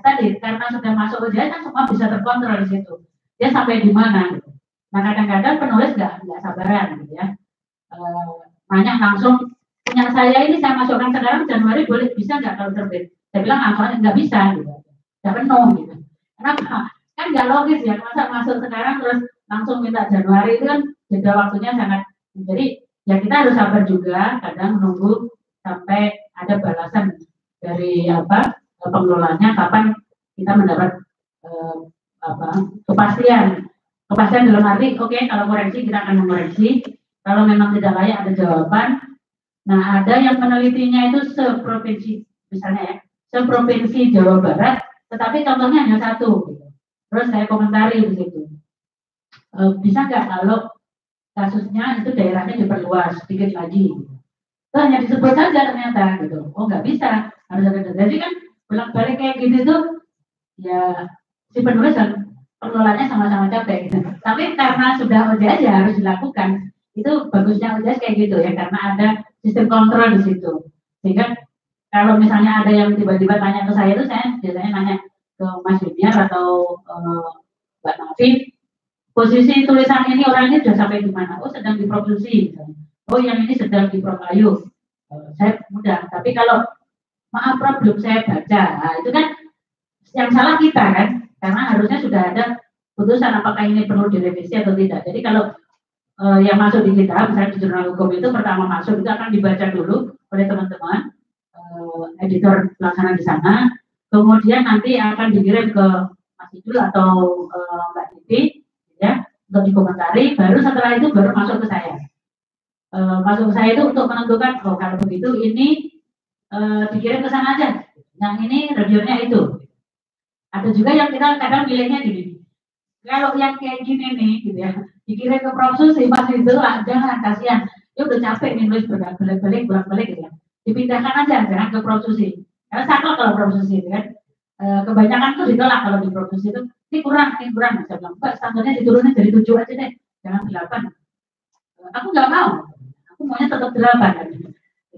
tadi karena sudah masuk ujian kan semua bisa terkontrol di situ. Dia sampai di mana? Gitu. Nah kadang-kadang penulis nggak sabaran, gitu ya. Nanya langsung, punya saya ini saya masukkan sekarang Januari boleh bisa nggak kalau terbit? Saya bilang langsung nggak bisa, gitu. Nggak penuh, gitu. Kenapa? Kan nggak logis ya, masa masuk sekarang terus langsung minta Januari, itu kan jeda waktunya sangat. Jadi ya kita harus sabar juga, kadang menunggu sampai ada balasan dari pengelolanya kapan kita mendapat kepastian dalam arti oke, kalau koreksi kita akan mengoreksi, kalau memang tidak layak ada jawaban. Nah ada yang menelitinya itu seprovinsi, misalnya ya seprovinsi Jawa Barat, tetapi contohnya hanya 1 gitu. Terus saya komentari di situ, bisa nggak kalau kasusnya itu daerahnya diperluas sedikit lagi? Itu hanya disebut saja ternyata gitu. Oh nggak bisa, harus ada. Jadi kan bolak-balik kayak gitu tuh, ya si penulis dan pengelolanya sama-sama capek. Gitu. Tapi karena sudah OJS ya harus dilakukan. Itu bagusnya OJS kayak gitu ya, karena ada sistem kontrol di situ. Sehingga kalau misalnya ada yang tiba-tiba tanya ke saya itu, saya biasanya nanya ke Mas Junior atau Mbak Nafi, posisi tulisan ini orangnya sudah sampai di mana? Oh sedang diproduksi. Oh yang ini sedang diprokayu. Saya mudah. Tapi kalau maaf Prof belum saya baca, nah, itu kan yang salah kita kan, karena harusnya sudah ada putusan apakah ini perlu direvisi atau tidak. Jadi kalau yang masuk di kita, misalnya di jurnal hukum itu pertama masuk itu akan dibaca dulu oleh teman-teman editor pelaksana di sana. Kemudian nanti akan dikirim ke Mas Idul atau Mbak Titi, ya, untuk dikomentari. Baru setelah itu baru masuk ke saya. Masuk ke saya itu untuk menentukan, oh kalau begitu ini dikirim ke sana aja. Yang ini reviewnya itu. Ada juga yang kita kadang pilihnya gini. Kalau yang kayak gini nih, gitu ya, dikirim ke Prof Susi, Mas Idul lah, jangan kasihan. Dia udah capek nih nulis bolak-balik gitu ya. Dipindahkan aja, jangan ke Prof Susi. Karena saklek kalau produksi itu kan, kebanyakan tuh ditolak kalau di produksi itu, ini kurang. Saya bilang, Mbak, standarnya diturunin dari 7 aja deh, jangan 8. Aku nggak mau, aku maunya tetap 8.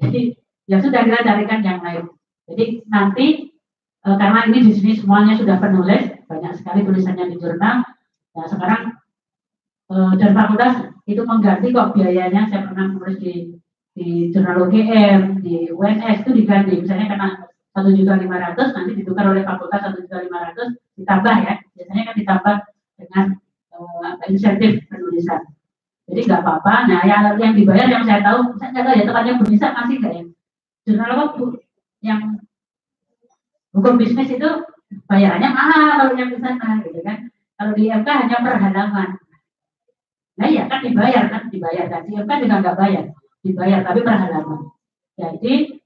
Jadi, ya sudah kita carikan yang lain. Jadi nanti karena ini di sini semuanya sudah penulis, banyak sekali tulisannya di jurnal. Nah sekarang dan fakultas itu mengganti kok biayanya. Saya pernah menulis di jurnal UGM, di UNS itu diganti. Misalnya karena 1.500.000 nanti ditukar oleh fakultas 1.500.000 ditambah ya. Biasanya kan ditambah dengan insentif penulisan. Jadi nggak apa-apa. Nah yang dibayar yang saya tahu, saya nggak tahu ya tempatnya Bunisa masih nggak ya. Jurnal apa yang hukum bisnis itu bayarannya mahal kalau yang di sana, gitu kan. Kalau di MK hanya per halaman. Nah ya kan dibayar kan, di MK juga nggak bayar, dibayar tapi per halaman. Jadi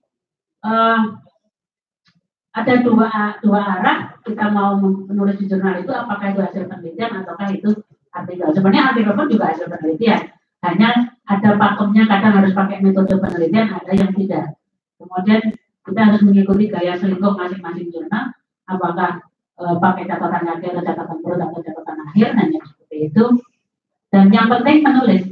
ada dua arah kita mau menulis di jurnal itu, apakah itu hasil penelitian ataukah itu artikel. Sebenarnya artikel pun juga hasil penelitian, hanya ada pakemnya, kadang harus pakai metode penelitian, ada yang tidak. Kemudian kita harus mengikuti gaya selingkuh masing-masing jurnal, apakah pakai catatan kaki atau catatan perut atau catatan akhir, hanya seperti itu. Dan yang penting menulis,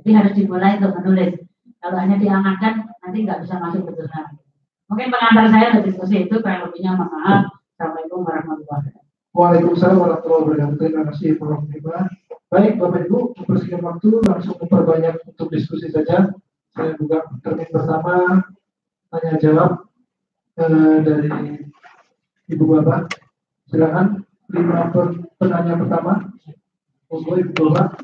jadi harus dimulai untuk menulis. Kalau hanya diangankan nanti nggak bisa masuk ke jurnal. Mungkin pengantar saya untuk diskusi itu, kurang lebihnya mohon maaf. Assalamualaikum warahmatullahi wabarakatuh. Waalaikumsalam warahmatullahi wabarakatuh. Terima kasih Prof. Nima. Baik Bapak Ibu, mempersingkat waktu langsung memperbanyak untuk diskusi saja. Saya buka termin pertama tanya jawab dari Ibu Bapak. Silakan 5 penanya pertama. Monggo Ibu Bapak.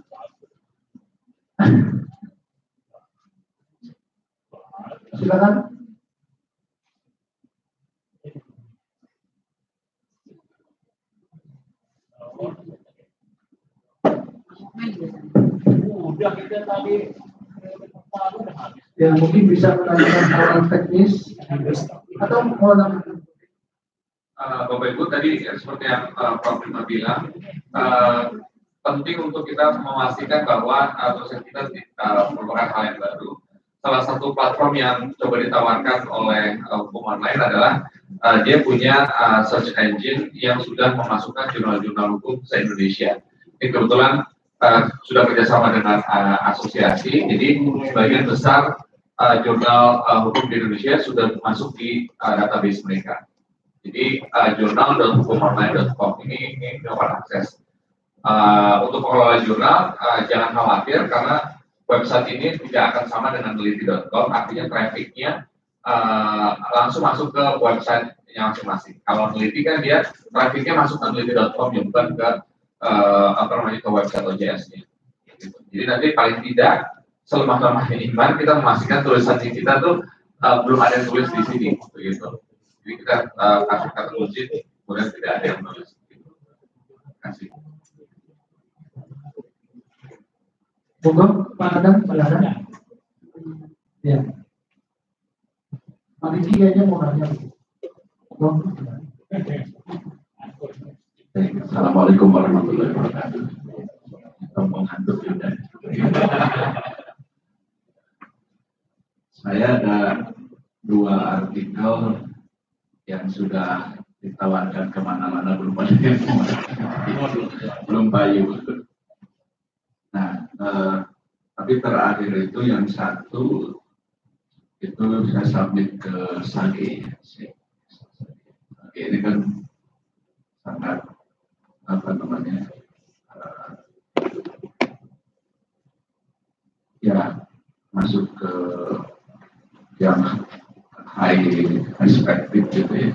Silakan. Ya mungkin bisa menanyakan hal teknis atau mau Bapak Ibu tadi seperti yang Prof. Nima bilang, penting untuk kita memastikan bahwa dosen kita merupakan hal yang baru. Salah satu platform yang coba ditawarkan oleh hukum online adalah dia punya search engine yang sudah memasukkan jurnal-jurnal hukum se-Indonesia. Ini kebetulan sudah kerjasama dengan asosiasi, jadi sebagian besar jurnal hukum di Indonesia sudah masuk di database mereka. Jadi jurnal.hukumonline.com ini dapat akses. Untuk pengelola jurnal jangan khawatir karena website ini tidak akan sama dengan teliti.com, artinya trafficnya langsung masuk ke website yang masing-masing. Kalau teliti kan dia trafficnya masuk ke teliti.com, ya bukan ke ke website OJS-nya. Gitu. Jadi nanti paling tidak selemah-lemahnya iman kita memastikan tulisan kita tuh belum ada yang tulis di sini, begitu. Jadi kita kasih kata kunci, kemudian tidak ada yang menulis. Terima kasih. Monggo, Pak Adam, silakan. Ya. Pak Diki kayaknya mau nanya. Monggo. Assalamualaikum warahmatullahi wabarakatuh. Menghantuk juga. Saya ada 2 artikel yang sudah ditawarkan kemana-mana, belum ada yang belum payu. Nah, tapi terakhir itu yang satu itu saya submit ke SAGE. Ini kan sangat ya masuk ke yang high perspektif gitu ya.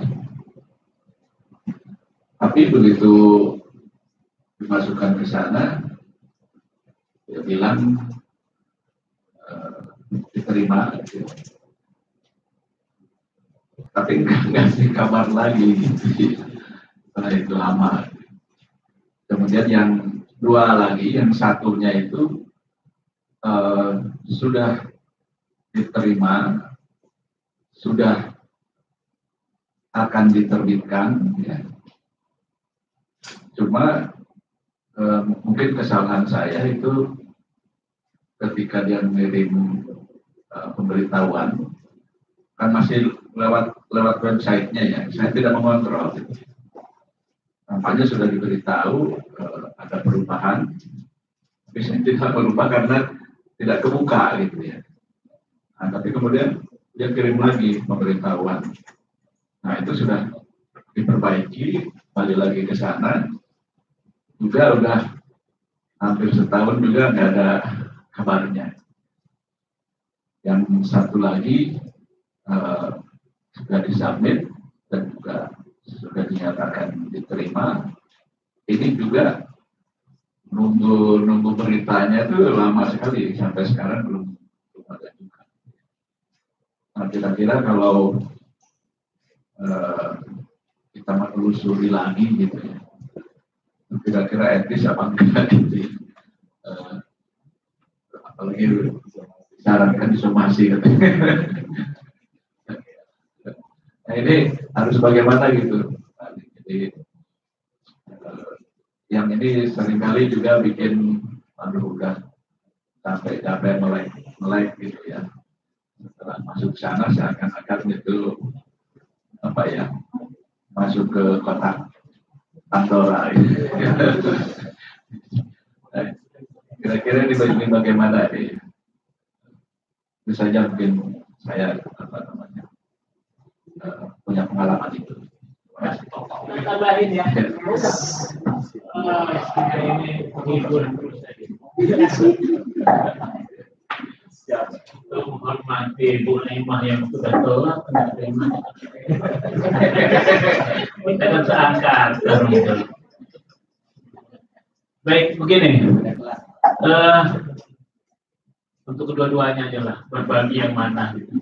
Tapi begitu dimasukkan ke sana, dia bilang diterima gitu. Tapi nggak ngasih kabar lagi gitu. Setelah itu lama. Kemudian yang 2 lagi, yang satunya itu sudah diterima, sudah akan diterbitkan, ya. Cuma mungkin kesalahan saya itu ketika dia mengirim pemberitahuan, kan masih lewat websitenya ya, saya tidak mengontrol. Nampaknya sudah diberitahu ada perubahan, tapi saya tidak lupa karena tidak kebuka gitu ya. Nah, tapi kemudian dia kirim lagi pemberitahuan. Nah itu sudah diperbaiki, balik lagi ke sana, juga udah hampir setahun juga nggak ada kabarnya. Yang satu lagi sudah disubmit dan juga sudah dinyatakan diterima. Ini juga nunggu beritanya itu lama sekali, sampai sekarang belum ada juga. Nah, kira-kira kalau kita menelusuri lagi gitu ya, kira-kira etis apa enggak gitu ya. Apalagi disarankan disomasi katanya. Nah, ini harus bagaimana gitu. Nah, jadi yang ini seringkali juga bikin udah sampai capek melek gitu ya. Setelah masuk sana seakan-akan itu apa ya, masuk ke kotak Pandora. Kira-kira ini bagaimana ini? Itu saja mungkin saya punya pengalaman itu. Tambahin ya. Ini menghibur terus tadi. Siap. Menghormati Bu Naimah yang sudah telat terima. Kita kan seangkatan. Baik, begini. Untuk kedua-duanya aja lah, berbagi yang mana gitu.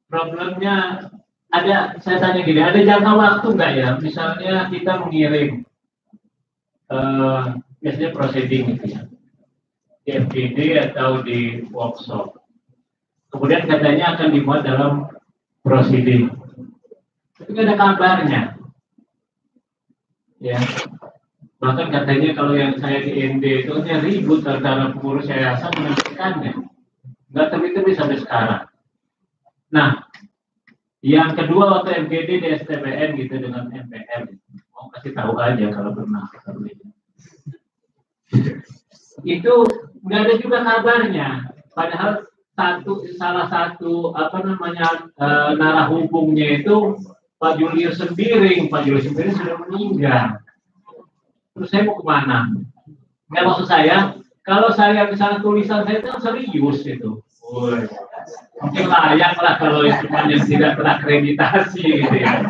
Problemnya ada, saya tanya gini, ada jangka waktu nggak ya? Misalnya kita mengirim biasanya proceeding gitu ya, di FGD atau di workshop. Kemudian katanya akan dimuat dalam proceeding. Tapi nggak ada kabarnya. Ya. Bahkan katanya kalau yang saya di ND itu ribut antara pengurus yayasan menentukannya. Nggak terbit-terbit sampai sekarang. Nah, yang kedua waktu MGD di STBN gitu dengan MPR, mau kasih tahu aja kalau pernah. Itu nggak ada juga kabarnya. Padahal salah satu narah hubungnya itu Pak Julius Sembiring. Pak Julius Sembiring sudah meninggal. Terus saya mau kemana? Nggak, maksud saya, kalau saya misalnya tulisan saya itu serius itu. Mungkin layak lah kalau instrumen yang tidak terakreditasi gitu ya.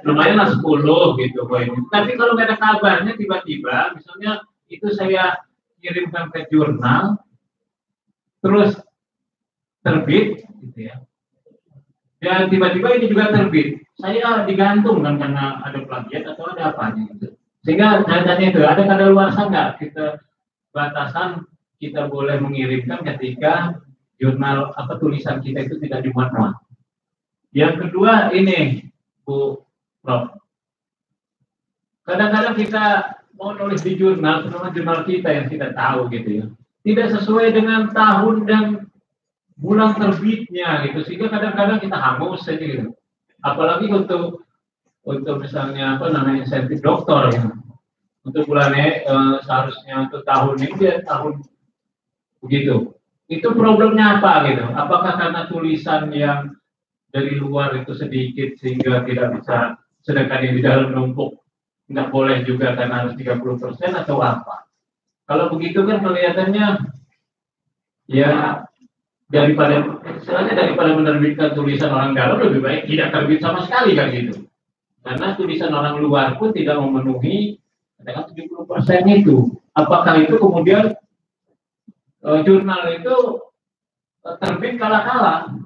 Lumayan lah 10 gitu poin. Tapi kalau nggak ada kabarnya tiba-tiba, misalnya itu saya kirimkan ke jurnal, terus terbit gitu ya. Dan tiba-tiba ini juga terbit. Saya digantung kan karena ada plagiat atau ada apanya gitu. Sehingga datanya itu ada kadaluarsa nggak? Kita batasan kita boleh mengirimkan ketika jurnal tulisan kita itu tidak dimuat-muat. Yang kedua ini Bu Prof. Kadang-kadang kita mau nulis di jurnal, terutama jurnal kita yang kita tahu gitu ya, tidak sesuai dengan tahun dan bulan terbitnya gitu, sehingga kadang-kadang kita hangus saja gitu. Apalagi untuk misalnya insentif doktor ya. Untuk bulannya seharusnya untuk tahun ini dia tahun begitu. Itu problemnya apa gitu? Apakah karena tulisan yang dari luar itu sedikit sehingga tidak bisa, sedangkan yang di dalam numpuk nggak boleh juga karena harus 30% atau apa? Kalau begitu kan kelihatannya ya daripada menerbitkan tulisan orang dalam lebih baik tidak terbit sama sekali kan gitu. Karena tulisan orang luar pun tidak memenuhi dengan 70% itu. Apakah itu kemudian jurnal itu terbit kala-kala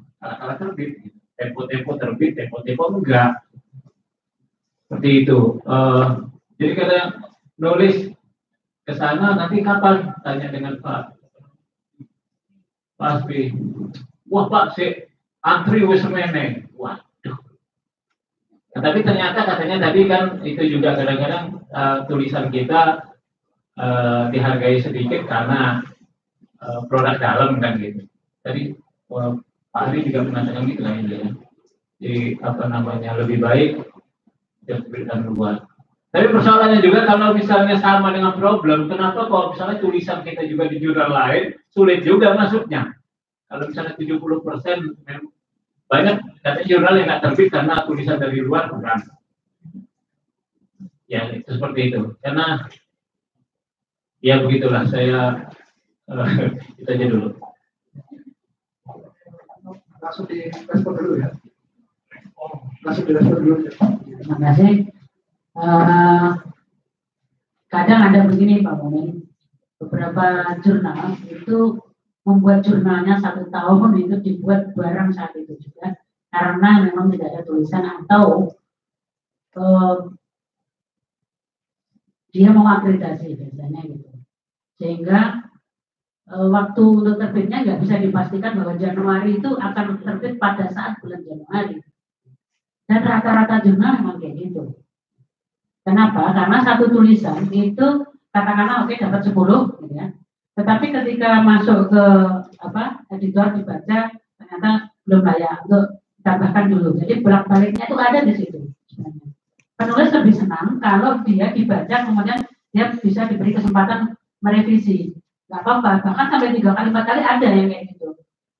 terbit, tempo-tempo terbit, tempo-tempo enggak, seperti itu. Jadi kadang nulis ke sana nanti kapan, tanya dengan Pak Asbi, wah Pak si antri wis meneh, waduh. Nah, tapi ternyata katanya tadi kan itu juga kadang-kadang tulisan kita dihargai sedikit karena produk dalam kan gitu. Tadi Pak Ari juga mengatakan gitu kan ya. Jadi lebih baik diberikan luar. Tapi persoalannya juga kalau misalnya sama dengan problem, kenapa kalau misalnya tulisan kita juga di jurnal lain sulit juga masuknya? Kalau misalnya 70% Banyak katanya jurnal yang nggak terbit karena tulisan dari luar kurang. Ya itu seperti itu. Karena ya begitulah saya itu aja dulu. Langsung direspon dulu ya. Langsung direspon dulu. Terima kasih. Kadang ada begini Pak Momen, beberapa jurnal itu membuat jurnalnya 1 tahun itu dibuat barang saat itu juga karena memang tidak ada tulisan atau dia mau akreditasi biasanya gitu, sehingga waktu untuk terbitnya nggak bisa dipastikan bahwa Januari itu akan terbit pada saat bulan Januari, dan rata-rata jurnal memang kayak gitu. Kenapa? Karena satu tulisan itu katakanlah oke dapat 10 gitu ya. Tetapi ketika masuk ke editor dibaca ternyata belum layak untuk tambahkan dulu. Jadi bolak-baliknya itu ada di situ sebenarnya. Penulis lebih senang kalau dia dibaca kemudian dia bisa diberi kesempatan merevisi. Gak apa-apa, bahkan sampai 3 kali 4 kali ada yang kayak gitu.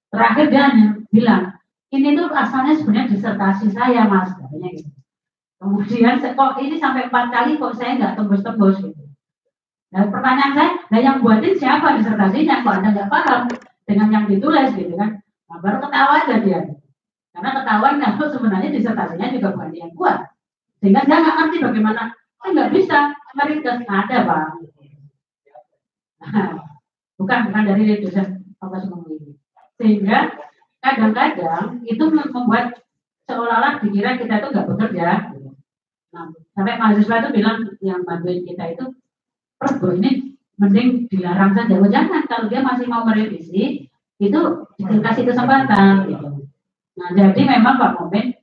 Terakhir dia bilang, ini tuh asalnya sebenarnya disertasi saya Mas, katanya gitu. Kemudian kok ini sampai 4 kali kok saya nggak tembus-tembus gitu. Nah pertanyaan saya, nah yang buatin siapa disertasinya? Kok Anda nggak paham dengan yang ditulis gitu kan? Nah, baru ketawa aja dia. Karena ketahuan kalau sebenarnya disertasinya juga bukan dia yang buat. Sehingga dia nggak ngerti bagaimana, nggak bisa, meritas ada Pak. Nah, bukan dari dosen fakultas ekonomi. Sehingga kadang-kadang itu membuat seolah-olah dikira kita itu nggak bekerja. Nah, sampai mahasiswa itu bilang yang bantuin kita itu, Bro ini mending dilarang saja. Jangan, kalau dia masih mau merevisi itu dikasih kesempatan. Gitu. Nah, jadi memang Pak Momen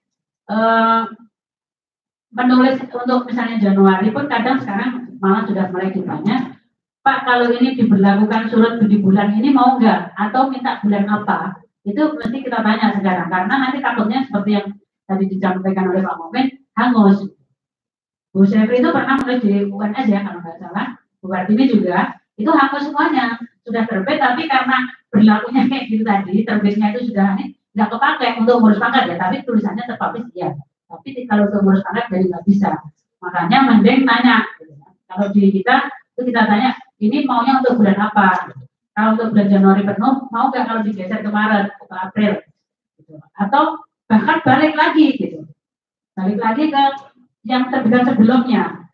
menulis untuk misalnya Januari pun kadang sekarang malah sudah mulai ditanya, Pak kalau ini diberlakukan surut di bulan ini mau nggak? Atau minta bulan apa? Itu mesti kita tanya sekarang karena nanti takutnya seperti yang tadi disampaikan oleh Pak Momen hangus. Bu Syafri itu pernah menulis di UNS ya kalau nggak salah. Bu Kartini juga itu hangus semuanya sudah terbit tapi karena berlakunya kayak gitu tadi terbitnya itu sudah nggak kepakai untuk ngurus pangkat ya tapi tulisannya terpublish ya. Tapi kalau untuk ngurus pangkat jadi nggak bisa. Makanya mending tanya. Kalau di kita itu kita tanya ini maunya untuk bulan apa? Kalau untuk bulan Januari penuh mau nggak kalau digeser ke Maret atau April? Gitu. Atau bahkan balik lagi gitu. Balik lagi ke yang terbitan sebelumnya.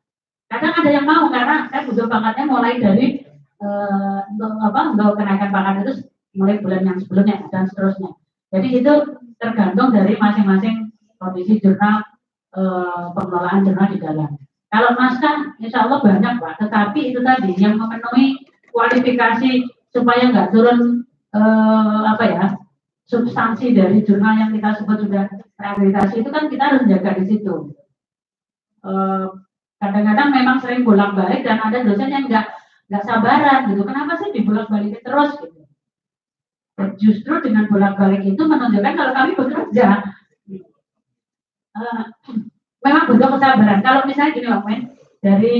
Kadang ada yang mau karena saya butuh pangkatnya mulai dari untuk kenaikan pangkat itu mulai bulan yang sebelumnya dan seterusnya. Jadi itu tergantung dari masing-masing kondisi jurnal pengelolaan jurnal di dalam. Kalau naskah, insya Allah banyak Pak. Tetapi itu tadi yang memenuhi kualifikasi supaya nggak turun substansi dari jurnal yang kita sebut sudah terakreditasi itu kan kita harus jaga di situ. Kadang-kadang memang sering bolak-balik dan ada dosen yang nggak sabaran gitu. Kenapa sih dibolak-balikin terus gitu? Justru dengan bolak-balik itu menunjukkan kalau kami bekerja. Memang butuh kesabaran. Kalau misalnya gini Pak Men, dari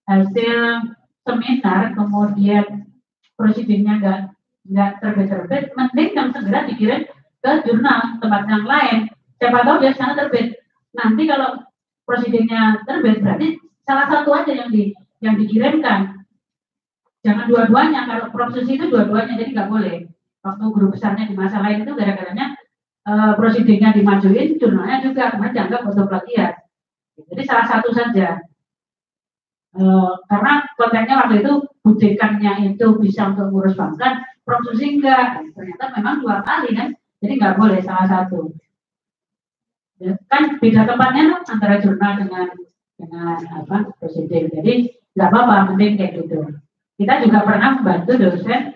hasil seminar kemudian prosedurnya nggak terbit, mending yang segera dikirim ke jurnal tempat yang lain. Siapa tahu dia sana terbit. Nanti kalau prosedurnya terbit berarti salah satu aja yang dikirimkan. Jangan dua-duanya. Kalau proses itu dua-duanya jadi nggak boleh. Waktu guru besarnya di masa lain itu gara-garanya prosedurnya dimajuin, jurnalnya juga kemudian dianggap untuk pelatihan. Jadi salah satu saja. Karena kontennya waktu itu budekannya itu bisa untuk ngurus pangkat, produksi enggak. Ternyata memang 2 kali kan. Jadi nggak boleh salah satu. Kan beda tempatnya antara jurnal dengan prosedur. Jadi nggak apa-apa, penting kayak gitu. Kita juga pernah membantu dosen.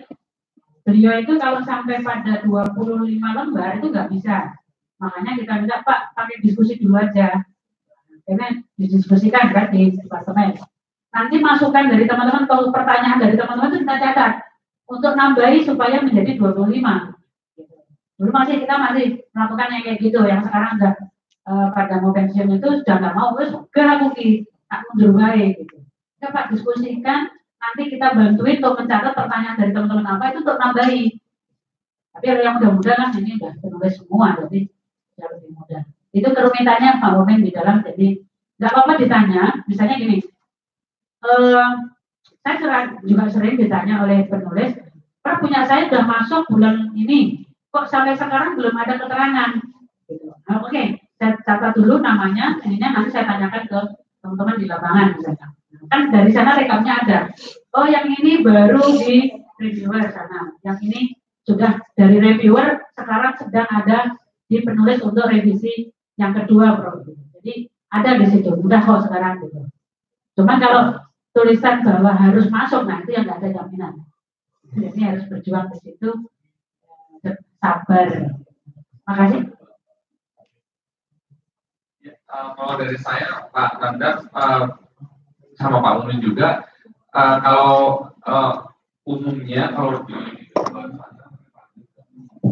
Beliau itu kalau sampai pada 25 lembar itu nggak bisa. Makanya kita minta Pak pakai diskusi dulu aja. Karena didiskusikan kan di departemen. Nanti masukan dari teman-teman atau pertanyaan dari teman-teman itu kita catat untuk nambahi supaya menjadi 25. Dulu kita masih melakukan yang kayak gitu. Yang sekarang udah pada mau pensiun itu sudah nggak mau, terus gak mungkin tak mundur baik gitu. Kita Pak diskusikan, nanti kita bantuin untuk mencatat pertanyaan dari teman-teman apa itu untuk nambahi. Tapi yang mudah-mudahan kan ini udah penulis semua, jadi jauh lebih mudah. Itu kerumitannya Pak Wamen di dalam, jadi nggak apa-apa ditanya, misalnya gini, saya juga sering ditanya oleh penulis, Pak punya saya sudah masuk bulan ini, kok sampai sekarang belum ada keterangan? Gitu. Nah, Oke, saya catat dulu namanya, ininya nanti saya tanyakan ke teman-teman di lapangan misalnya. Kan dari sana rekamnya ada. Oh yang ini baru di reviewer sana, yang ini sudah dari reviewer sekarang sedang ada di penulis untuk revisi yang kedua, bro. Jadi ada di situ, mudah kok sekarang gitu. Cuman kalau tulisan bahwa harus masuk, nah itu yang nggak ada jaminan. Jadi harus berjuang di situ, sabar. Makasih. Ya, kalau dari saya, Pak Nanda sama Pak Umin juga, kalau umumnya kalau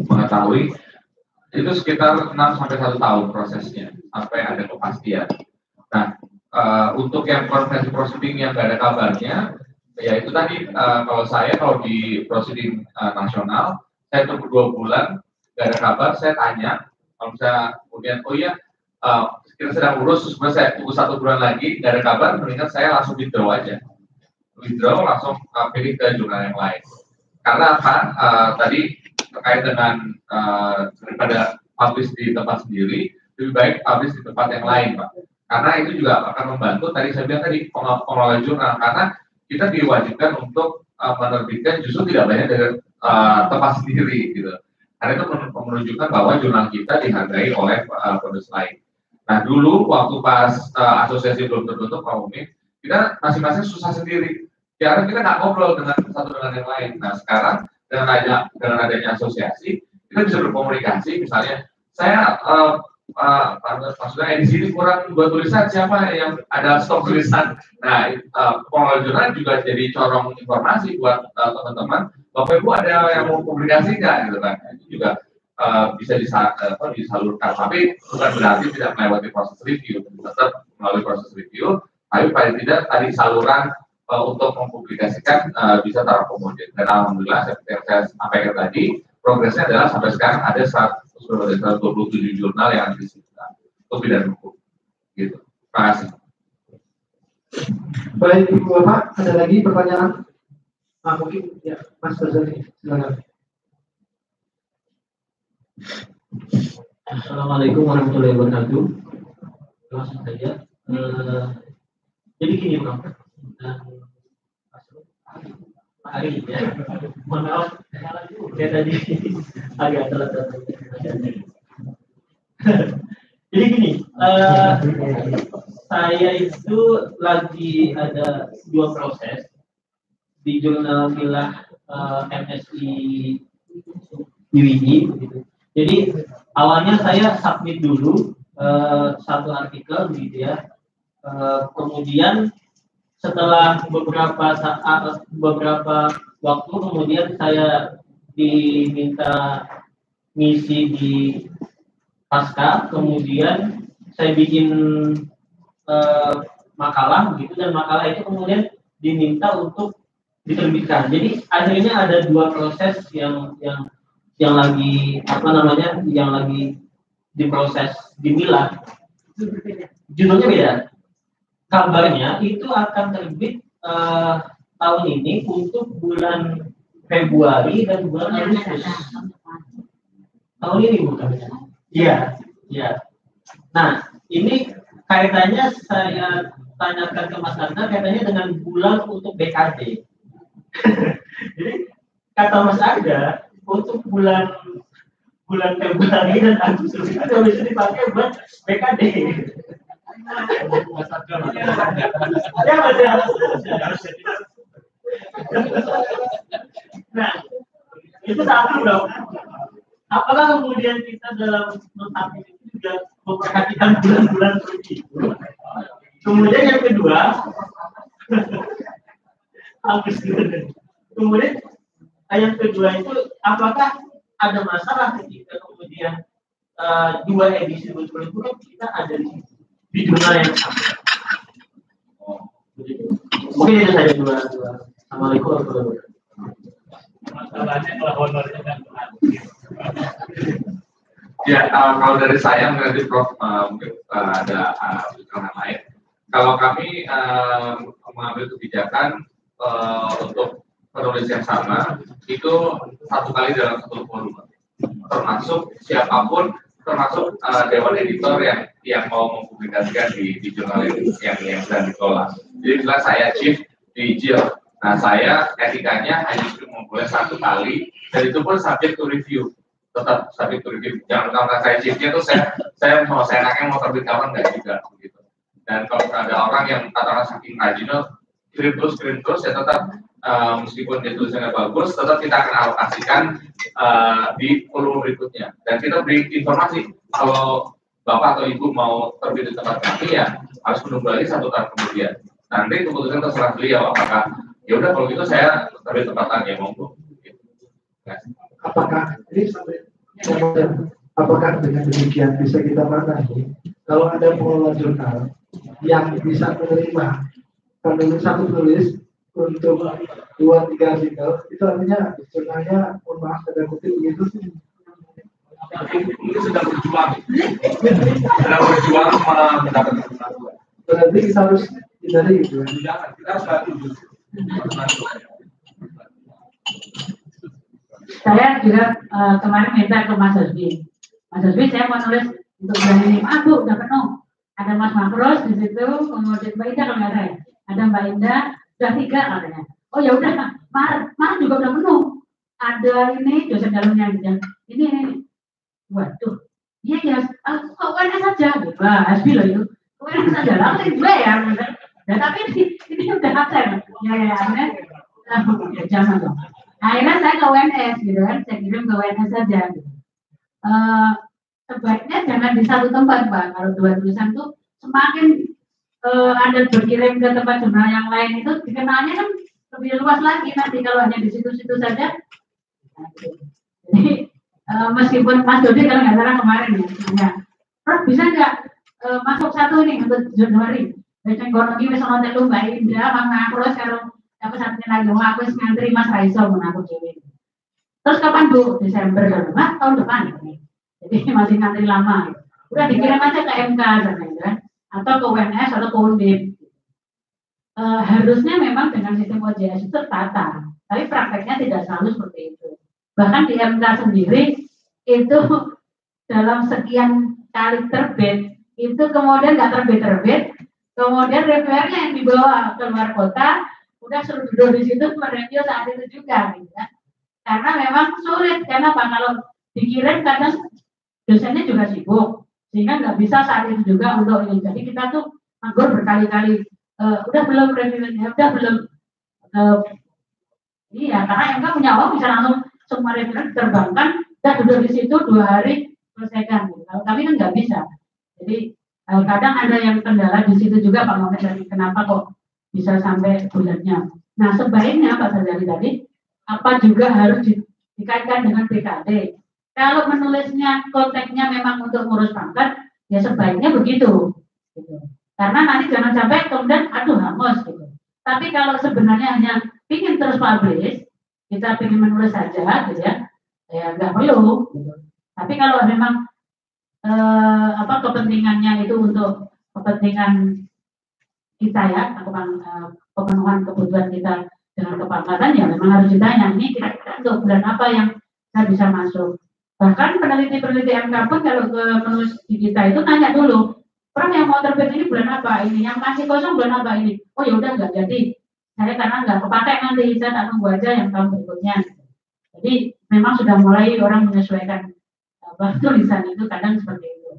mengetahui itu sekitar 6 sampai 1 tahun prosesnya sampai ada kepastian. Nah, untuk yang konferensi proceeding yang nggak ada kabarnya, ya itu tadi kalau di proceeding nasional, saya tunggu 2 bulan nggak ada kabar, saya tanya, kalau misalnya kemudian oh iya kita sedang urus, terus saya tunggu 1 bulan lagi nggak ada kabar, mendingan saya langsung withdraw aja, langsung pilih ke jurnal yang lain. Karena apa? Tadi terkait dengan daripada publish di tempat sendiri, lebih baik publish di tempat yang lain, Pak. Karena itu juga akan membantu, tadi saya bilang tadi, pengelola jurnal, karena kita diwajibkan untuk menerbitkan justru tidak banyak dari tempat sendiri, gitu. Karena itu menunjukkan bahwa jurnal kita dihargai oleh penulis lain. Nah, dulu waktu pas asosiasi belum terbentuk, Pak Umi, kita masing-masing susah sendiri. Karena kita nggak ngobrol dengan satu dengan yang lain. Nah, sekarang dengan adanya asosiasi, kita bisa berkomunikasi. Misalnya, saya maksudnya edisi ini kurang buat tulisan, siapa yang ada stok tulisan. Nah, pengelola jurnal juga jadi corong informasi buat teman-teman. Bapak Ibu ada yang mau publikasi nggak, gitu kan? Itu juga bisa disalurkan. Tapi bukan berarti tidak melewati proses review, tetap melalui proses review. Tapi paling tidak tadi saluran untuk mempublikasikan bisa terakomodir. Dan alhamdulillah seperti yang saya sampaikan tadi, progresnya adalah sampai sekarang ada 127 jurnal yang disita untuk bidang hukum. Gitu. Terima kasih. Baik, Ibu Bapak, ada lagi pertanyaan? Mungkin ya, Mas Bazali, silakan. Assalamualaikum warahmatullahi wabarakatuh. Langsung saja. Jadi gini, Bang. Pak Ari, ya. Mohon maaf, saya tadi agak telat. Jadi gini, saya itu lagi ada 2 proses di jurnal Milah MSI UII, gitu. Jadi awalnya saya submit dulu 1 artikel, gitu ya. Kemudian setelah beberapa waktu kemudian saya diminta ngisi di pasca, kemudian saya bikin makalah, gitu, dan makalah itu kemudian diminta untuk diterbitkan. Jadi akhirnya ada 2 proses yang lagi yang lagi diproses di Milah. Judulnya beda. Kabarnya itu akan terbit tahun ini untuk bulan Februari dan bulan Agustus. Tahun ini bukan? Iya, iya. Nah, ini kaitannya saya tanyakan ke Mas Anda, kaitannya dengan bulan untuk BKD. Jadi kata Mas Anda, untuk bulan Februari dan Agustus itu bisa dipakai buat BKD. Nah, itu satu dong. Apakah kemudian kita dalam menghadapi itu juga memperhatikan bulan-bulan seperti itu? Kemudian yang kedua, kemudian yang kedua itu apakah ada masalah ketika kemudian 2 edisi betul-betul kita ada di jurnal yang sama? Mungkin itu saja 2. Assalamualaikum warahmatullahi wabarakatuh. Masalahnya kalau honornya kan Ya, kalau dari saya nanti Prof mungkin ada pertanyaan lain. Kalau kami mengambil kebijakan untuk penulis yang sama itu 1 kali dalam 1 volume, termasuk siapapun, termasuk dewan editor yang mau mempublikasikan di jurnal yang sedang dikelola. Jadi jelas saya chief di JIL. Nah, saya etikanya hanya boleh 1 kali, dan itu pun subject to review. Tetap subject to review. Jangan karena saya chiefnya tuh saya mau saya anaknya mau terbit kapan nggak juga begitu. Dan kalau ada orang yang katakan saking rajinnya kirim terus ya tetap meskipun dia tulisannya bagus, tetap kita akan alokasikan di volume berikutnya. Dan kita beri informasi kalau bapak atau ibu mau terbit di tempat kami ya harus menunggu lagi 1 tahun kemudian. Nanti keputusan terserah beliau apakah ya udah kalau gitu saya terbit tempatan ya monggo. Gitu. Apakah ini sampai apakah dengan demikian bisa kita maknai kalau ada pengelola jurnal yang bisa menerima penulis 1 tulis untuk 2-3 artikel, itu artinya jurnalnya mohon maaf ada kutip begitu sih. Ini sedang berjuang mendapatkan pengakuan. Berarti kita harus hindari gitu. Jangan, kita harus bantu. Saya juga kemarin minta ke Mas Hasbi. Mas Hasbi, saya mau nulis untuk bulan ini. Bu, udah penuh. Ada Mas Makros di situ, kemudian Mbak Indah kalau nggak ada ya. Ada Mbak Indah, udah 3 katanya. Oh ya udah, Maret juga udah penuh. Ada ini dosen dalamnya gitu. Ini. Waduh, iya ya, kok UNS saja? Wah, Hasbi loh itu. UNS saja lah, juga ya. Nah, tapi ini udah absen. Ya, akhirnya jangan dong. Akhirnya saya ke UNS gitu kan, saya kirim ke UNS saja gitu. Sebaiknya jangan di 1 tempat Pak, kalau 2 tulisan tuh semakin Anda berkirim ke tempat jurnal yang lain itu dikenalnya kan lebih luas lagi nanti kalau hanya di situ-situ saja. Jadi meskipun Mas Dodi kalau nggak salah kemarin ya, Prof bisa nggak masuk 1 nih untuk Januari? Beceng kono iki wis ana telu Mbak Indra, Mang Makros karo apa satunya lagi mau aku ngantri Mas Raiso mau aku dewe. Terus kapan Bu? Desember kan? Mas tahun depan. Jadi masih ngantri lama. Udah dikirim aja ke MK kan, atau ke UNS atau ke Undip. Harusnya memang dengan sistem OJS itu tertata, tapi prakteknya tidak selalu seperti itu. Bahkan di MK sendiri itu dalam sekian kali terbit itu kemudian nggak terbit, kemudian reviewernya yang dibawa ke luar kota udah suruh duduk di situ mereview saat itu juga gitu kan. Karena memang sulit, karena apa, kalau dikirim kadang dosennya juga sibuk sehingga nggak bisa saat itu juga untuk ini. Jadi kita tuh nganggur berkali-kali udah belum reviewnya, udah belum iya, karena MK punya uang bisa langsung semua reviewer diterbangkan udah duduk di situ 2 hari selesaikan gitu. Kalau kami kan nggak bisa. Jadi kadang ada yang kendala di situ juga Pak Mohamed, dari kenapa kok bisa sampai bulannya. Nah sebaiknya Pak Sarjali tadi apa juga harus dikaitkan dengan BKD. Kalau menulisnya konteksnya memang untuk ngurus pangkat, ya sebaiknya begitu. Gitu. Karena nanti jangan sampai kemudian aduh hangus gitu. Tapi kalau sebenarnya hanya ingin terus publish, kita ingin menulis saja, gitu ya nggak perlu. Gitu. Tapi kalau memang kepentingannya itu untuk kepentingan kita ya, pemenuhan kebutuhan kita dengan kepangkatan, ya memang harus ditanya ini kira-kira untuk bulan apa yang saya bisa masuk. Bahkan peneliti-peneliti MK pun kalau ke penulis di kita itu tanya dulu, Prof yang mau terbit ini bulan apa ini, yang masih kosong bulan apa ini. Oh ya udah nggak jadi, saya karena nggak kepakai nanti, saya tak nunggu aja yang tahun berikutnya. Jadi memang sudah mulai orang menyesuaikan tulisan itu kadang seperti itu.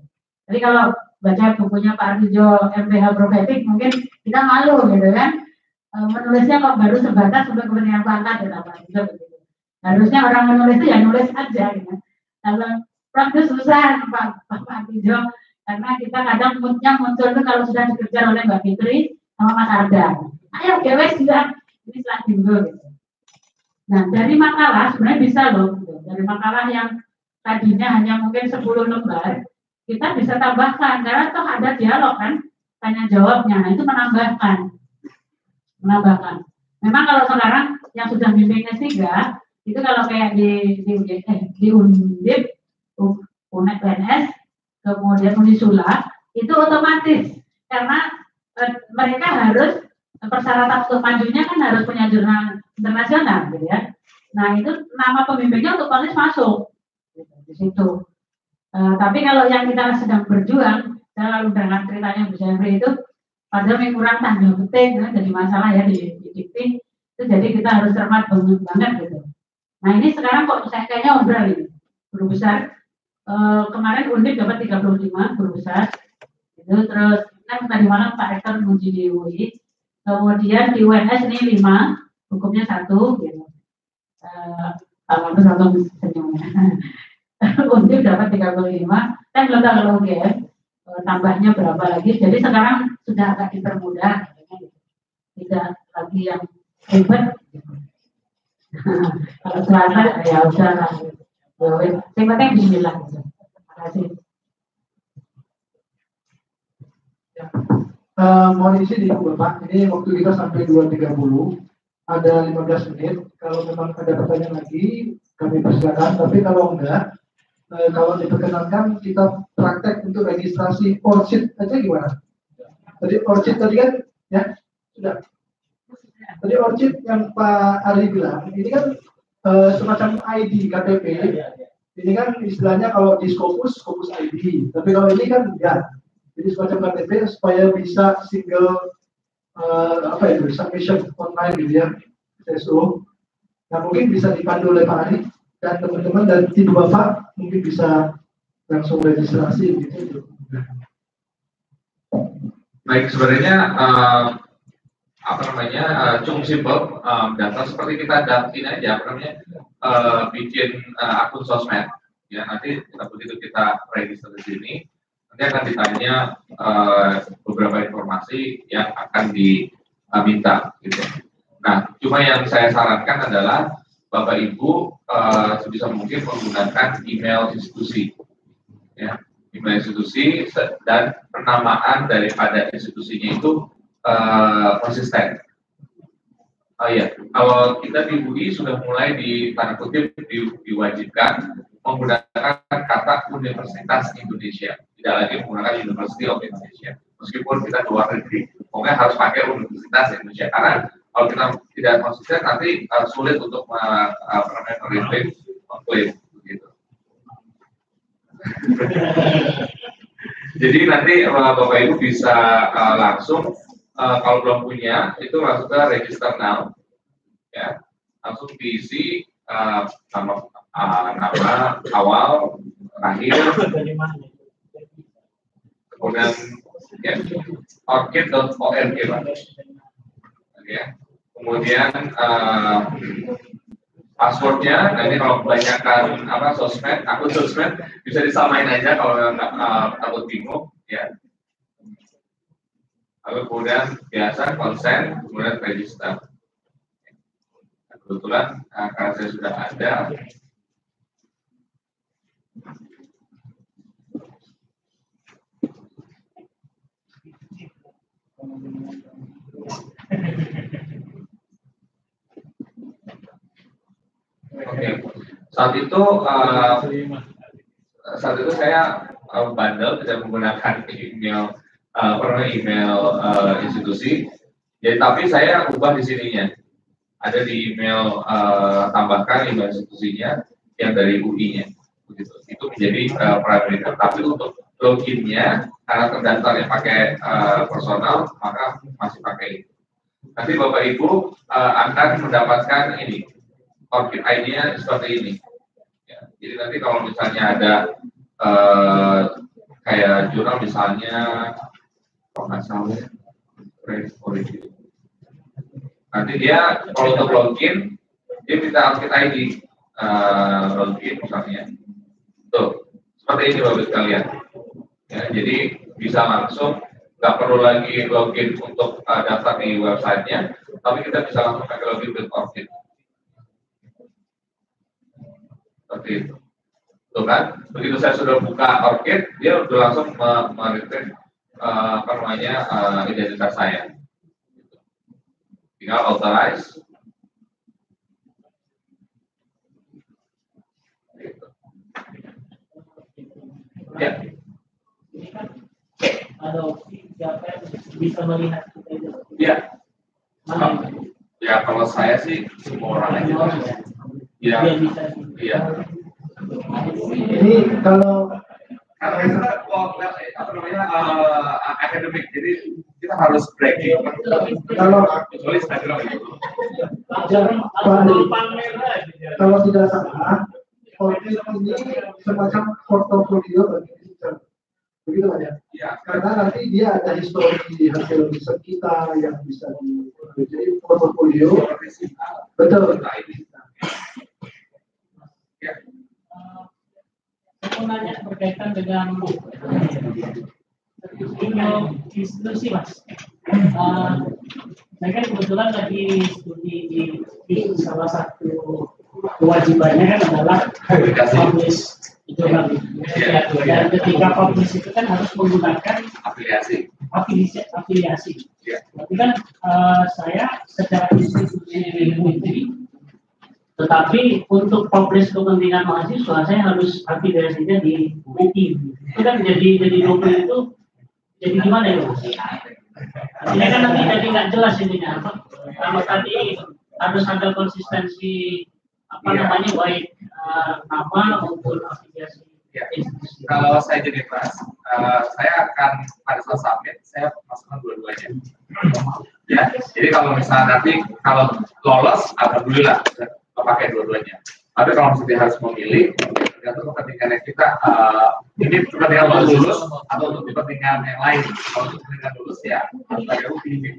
Jadi kalau baca bukunya Pak Artijo MPH Profetik mungkin kita malu gitu kan, menulisnya kok baru sebatas untuk kepentingan pangkat ya Pak Artijo begitu. Harusnya orang menulis itu ya nulis aja gitu. Kalau Prof itu susah Pak Artijo, karena kita kadang moodnya muncul itu kalau sudah dikejar oleh Mbak Fitri sama Mas Arda. Ayo gewes juga ini setelah minggu gitu. Nah dari makalah sebenarnya bisa loh gitu. Dari makalah yang tadinya hanya mungkin 10 lembar kita bisa tambahkan karena toh ada dialog kan, tanya jawabnya. Nah itu menambahkan. Memang kalau sekarang yang sudah bimbing S3 itu kalau kayak di Undip UNS, kemudian Unisula, itu otomatis karena mereka harus persyaratan untuk majunya kan harus punya jurnal internasional, gitu ya. Nah itu nama pembimbingnya otomatis masuk gitu, di situ. Tapi kalau yang kita sedang berjuang, saya lalu dengan ceritanya Bu Jeffrey itu, padahal yang kurang tanda petik, jadi masalah ya di dikti, itu jadi kita harus cermat banget gitu. Nah ini sekarang kok saya kayaknya obral ini, guru besar. Kemarin Undip dapat 35 guru besar, itu terus kan tadi malam Pak Rektor menguji di UI, kemudian di UNS ini 5, hukumnya 1, gitu. Satu senyumnya. Undip dapat 35, kan belum tahu kalau UGM tambahnya berapa lagi, jadi sekarang sudah agak dipermudah, tidak lagi yang ribet. Kalau selasa ya udah lah. Saya pakai bismillah. Terima kasih. Mohon izin Ibu Bapak, ini waktu kita sampai 2.30, ada 15 menit. Kalau memang ada pertanyaan lagi, kami persilakan. Tapi kalau enggak, kalau diperkenankan kita praktek untuk registrasi ORCID aja gimana? Tadi ORCID tadi kan, ya sudah. Tadi ORCID yang Pak Ari bilang, ini kan semacam ID KTP. Ini kan istilahnya kalau di Scopus ID. Tapi kalau ini kan ya, jadi semacam KTP supaya bisa single submission online gitu ya, CSO. Nah mungkin bisa dipandu oleh Pak Ari dan teman-teman dan tim Bapak mungkin bisa langsung registrasi gitu. Baik, sebenarnya cukup simpel, data seperti kita dapetin aja, bikin akun sosmed, ya nanti begitu kita register di sini, nanti akan ditanya beberapa informasi yang akan diminta, gitu. Nah, cuma yang saya sarankan adalah Bapak Ibu sebisa mungkin menggunakan email institusi, ya, email institusi dan penamaan daripada institusinya itu konsisten. Oh iya, kalau kita di UI sudah mulai tanda kutip diwajibkan menggunakan kata Universitas Indonesia, tidak lagi menggunakan University of Indonesia. Meskipun kita keluar negeri, pokoknya harus pakai Universitas Indonesia karena kalau kita tidak konsisten nanti sulit untuk mengklaim begitu. Jadi nanti Bapak Ibu bisa langsung kalau belum punya itu langsung ke register now, ya langsung diisi nama awal, akhir, kemudian ya, orchid.org, ya. Kemudian passwordnya, nah ini kalau kebanyakan akun sosmed bisa disamain aja kalau nggak takut bingung, ya. Lalu kemudian biasa konsen, kemudian register. Kebetulan karena saya sudah ada. Oke. Saat itu saya bandel tidak menggunakan email institusi. Jadi tapi saya ubah di sininya. Ada di email tambahkan email institusinya yang dari UI-nya. Begitu. Itu menjadi primary. Tapi untuk loginnya karena terdaftarnya pakai personal, maka masih pakai itu. Nanti Bapak Ibu akan mendapatkan ini. Orchid ID-nya seperti ini. Ya, jadi nanti kalau misalnya ada kayak jurnal misalnya, kalau nggak salah, nanti dia kalau untuk login, dia minta Orchid ID login misalnya. Tuh, seperti ini Bapak sekalian. Ya, jadi bisa langsung, nggak perlu lagi login untuk daftar di websitenya, tapi kita bisa langsung pakai login with Orchid. Seperti itu. Tuh kan, begitu saya sudah buka Orchid, dia sudah langsung meretrieve identitas saya. Tinggal authorize. Ya. Ini kan adopsi siapa yang bisa melihat kita itu? Ya. Mana? Ya kalau saya sih semua orang aja. Ya. Iya. Ini kalau Karena kita apa namanya akademik, jadi kita harus breaking. Kalau Kecuali Instagram gitu. kalau tidak salah, podcast ini semacam portofolio bagi teacher. Begitu Pak ya? Ya. Karena nanti dia ada histori hasil riset kita yang bisa jadi portofolio. Betul. Ya. Saya mau nanya berkaitan dengan institusi Mas. Saya kan kebetulan lagi studi di salah satu kewajibannya kan adalah publish jurnal. Dan ketika publish itu kan harus menggunakan afiliasi. Berarti kan saya secara institusi ini, tetapi untuk publish kepentingan mahasiswa saya harus afiliasinya di UIN. Itu kan jadi double itu jadi gimana ya Mas? Artinya kan nanti jadi nggak jelas ininya apa. Kalau tadi harus ada konsistensi namanya baik nama maupun afiliasi. Ya. Kalau saya jadi kelas, saya akan pada saat submit saya masukkan dua-duanya. Ya, jadi kalau misalnya nanti kalau lolos, alhamdulillah pakai dua-duanya. Tapi kalau misalnya harus memilih, tergantung kepentingan kita ini kepentingan lulus atau untuk kepentingan yang lain. Kalau untuk kepentingan lulus ya harus pakai UPI.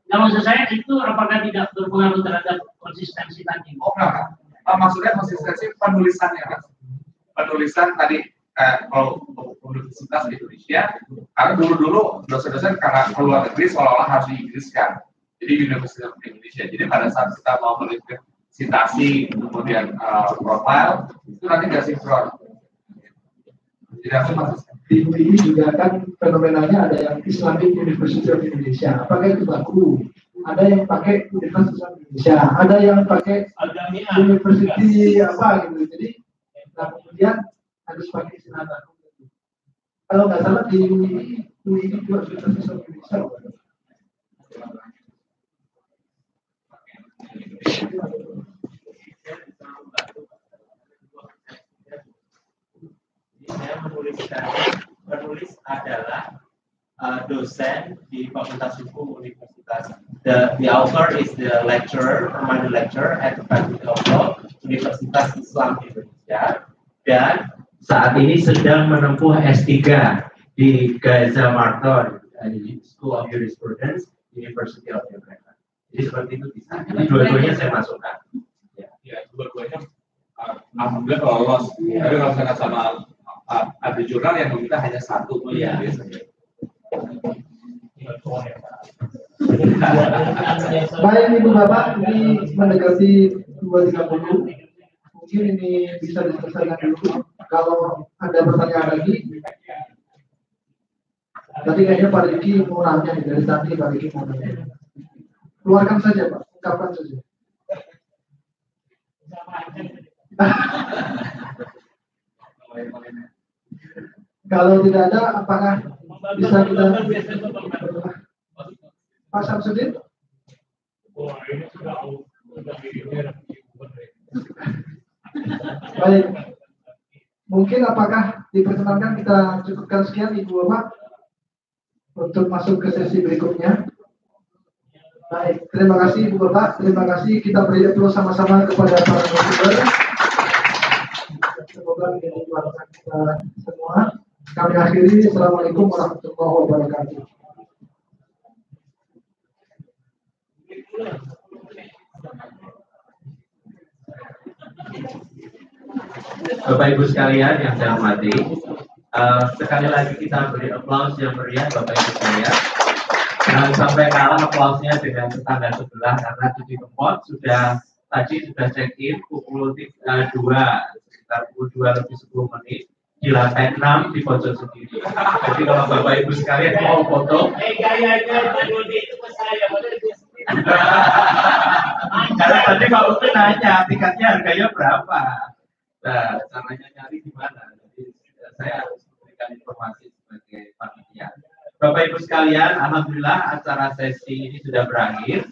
Nah, maksud saya itu apakah tidak berpengaruh terhadap konsistensi tadi? Oh enggak. Maksudnya konsistensi penulisannya kan. Penulisan tadi kalau universitas di Indonesia, karena dulu dosen-dosen karena keluar negeri seolah-olah harus diinggriskan. Jadi Universitas Indonesia. Jadi pada saat kita mau menulis citasi kemudian profile itu nanti nggak sinkron. Tidak konsisten. Di UI juga kan fenomenanya ada yang Islamic University of Indonesia. Apakah itu baku? Ada yang pakai Universitas Indonesia, ada yang pakai University apa gitu. Jadi nah, kemudian harus pakai istilah baku. Kalau nggak salah di UI juga Universitas Indonesia. Saya menulis adalah dosen di Fakultas Hukum Universitas. The author is the lecturer, permanent lecturer at the Faculty of Law Universitas Islam Indonesia, dan saat ini sedang menempuh S3 di Gaza Marton School of Jurisprudence University of Jakarta. Jadi seperti itu bisa. Jadi dua-duanya saya masukkan. Ya, dua-duanya alhamdulillah kalau lolos. Tapi kalau misalkan sama ada jurnal yang kita hanya satu ya biasanya. Baik Ibu Bapak, ini mendekati 2.30. Mungkin ini bisa diselesaikan dulu. Kalau ada pertanyaan lagi, tadi kayaknya Pak Riki mau nanya dari tadi Pak Riki mau nanya. Keluarkan saja Pak, ungkapkan saja. Kalau tidak ada, apakah bisa kita Pak Samsudin? Baik. Mungkin apakah diperkenankan kita cukupkan sekian Ibu Bapak untuk masuk ke sesi berikutnya? Baik, terima kasih Ibu Bapak, terima kasih. Kita beri aplaus sama-sama kepada para narasumber. Semoga menjadi manfaat kita semua. Kami akhiri. Assalamualaikum warahmatullahi wabarakatuh. Bapak Ibu sekalian yang saya hormati, sekali lagi kita beri aplaus yang meriah Bapak Ibu sekalian. Jangan sampai kalah aplausnya dengan tetangga sebelah karena Cuci Kempot tadi sudah check in pukul 2, sekitar pukul 2 lebih 10 menit di lantai 6 di pojok sendiri. Jadi kalau Bapak Ibu sekalian mau foto, karena tadi Pak Uti nanya tiketnya harganya berapa. Nah, caranya nyari di mana? Jadi saya harus memberikan informasi sebagai panitia. Bapak Ibu sekalian, alhamdulillah acara sesi ini sudah berakhir.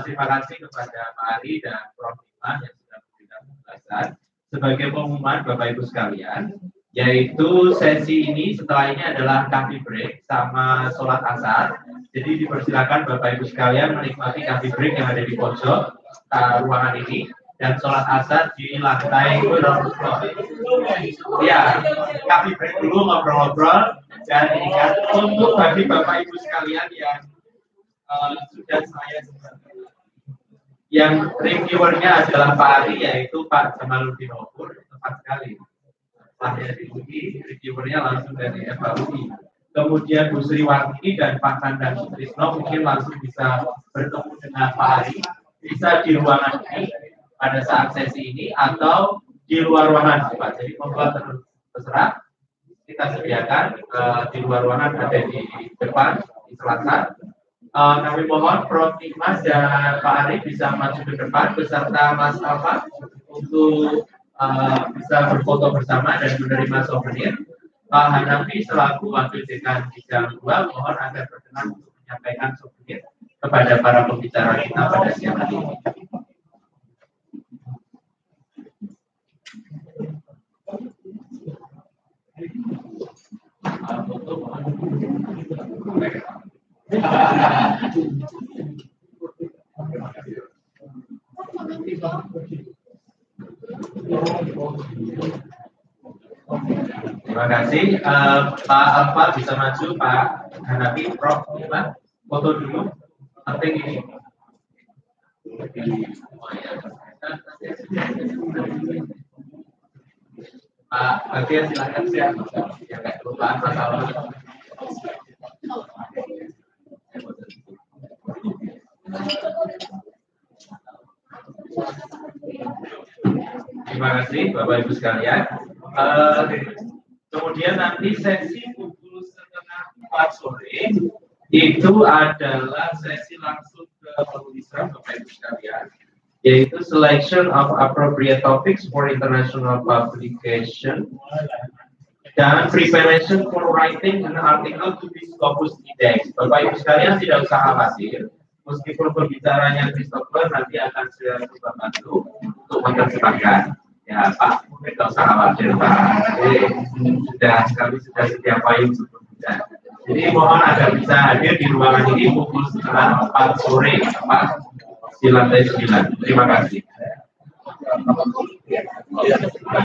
Terima kasih kepada Pak Ari dan Prof. Iman yang sudah memberikan penjelasan. Sebagai pengumuman Bapak Ibu sekalian, yaitu sesi ini setelah ini adalah coffee break sama sholat asar. Jadi dipersilakan Bapak Ibu sekalian menikmati coffee break yang ada di pojok ruangan ini dan sholat asar di lantai ya, coffee break dulu ngobrol-ngobrol dan ingat untuk bagi Bapak Ibu sekalian yang sudah saya yang reviewernya adalah Pak Ari yaitu Pak Jamaluddin Opur, tepat sekali. Saya di UI, reviewernya langsung dari FAUI. Kemudian Bu Sriwati dan Pak Kandang Sutrisno mungkin langsung bisa bertemu dengan Pak Ari, bisa di ruangan ini pada saat sesi ini atau di luar ruangan, Pak. Jadi membuat terserah kita sediakan di luar ruangan ada di depan di selatan. Kami mohon Prof. Nikmas dan Pak Ari bisa maju ke depan beserta Mas Alfa untuk bisa berfoto bersama dan menerima souvenir. Pak Hanafi selaku Wakil Dekan Bidang 2 mohon agar berkenan untuk menyampaikan souvenir kepada para pembicara kita pada siang hari ini. Terima kasih. Pak Alfa bisa maju, Pak Hanafi, Prof. Iman, foto dulu. Penting ini. Pak Bagian silakan siap. Ya nggak kelupaan masalah. Terima kasih Bapak Ibu sekalian. Kemudian nanti sesi pukul 3:30 sore itu adalah sesi langsung ke penulisan Bapak Ibu sekalian, yaitu selection of appropriate topics for international publication dan preparation for writing an article to be Scopus Index. Bapak Ibu sekalian tidak usah khawatir, meskipun pembicaranya Christopher nanti akan saya coba bantu untuk menerjemahkan. Ya Pak, tidak usah khawatir Pak. Kami sudah sedia payung sebelumnya. Jadi mohon agar bisa hadir di ruangan ini pukul 3:30 sore Pak, di lantai 9. Terima kasih.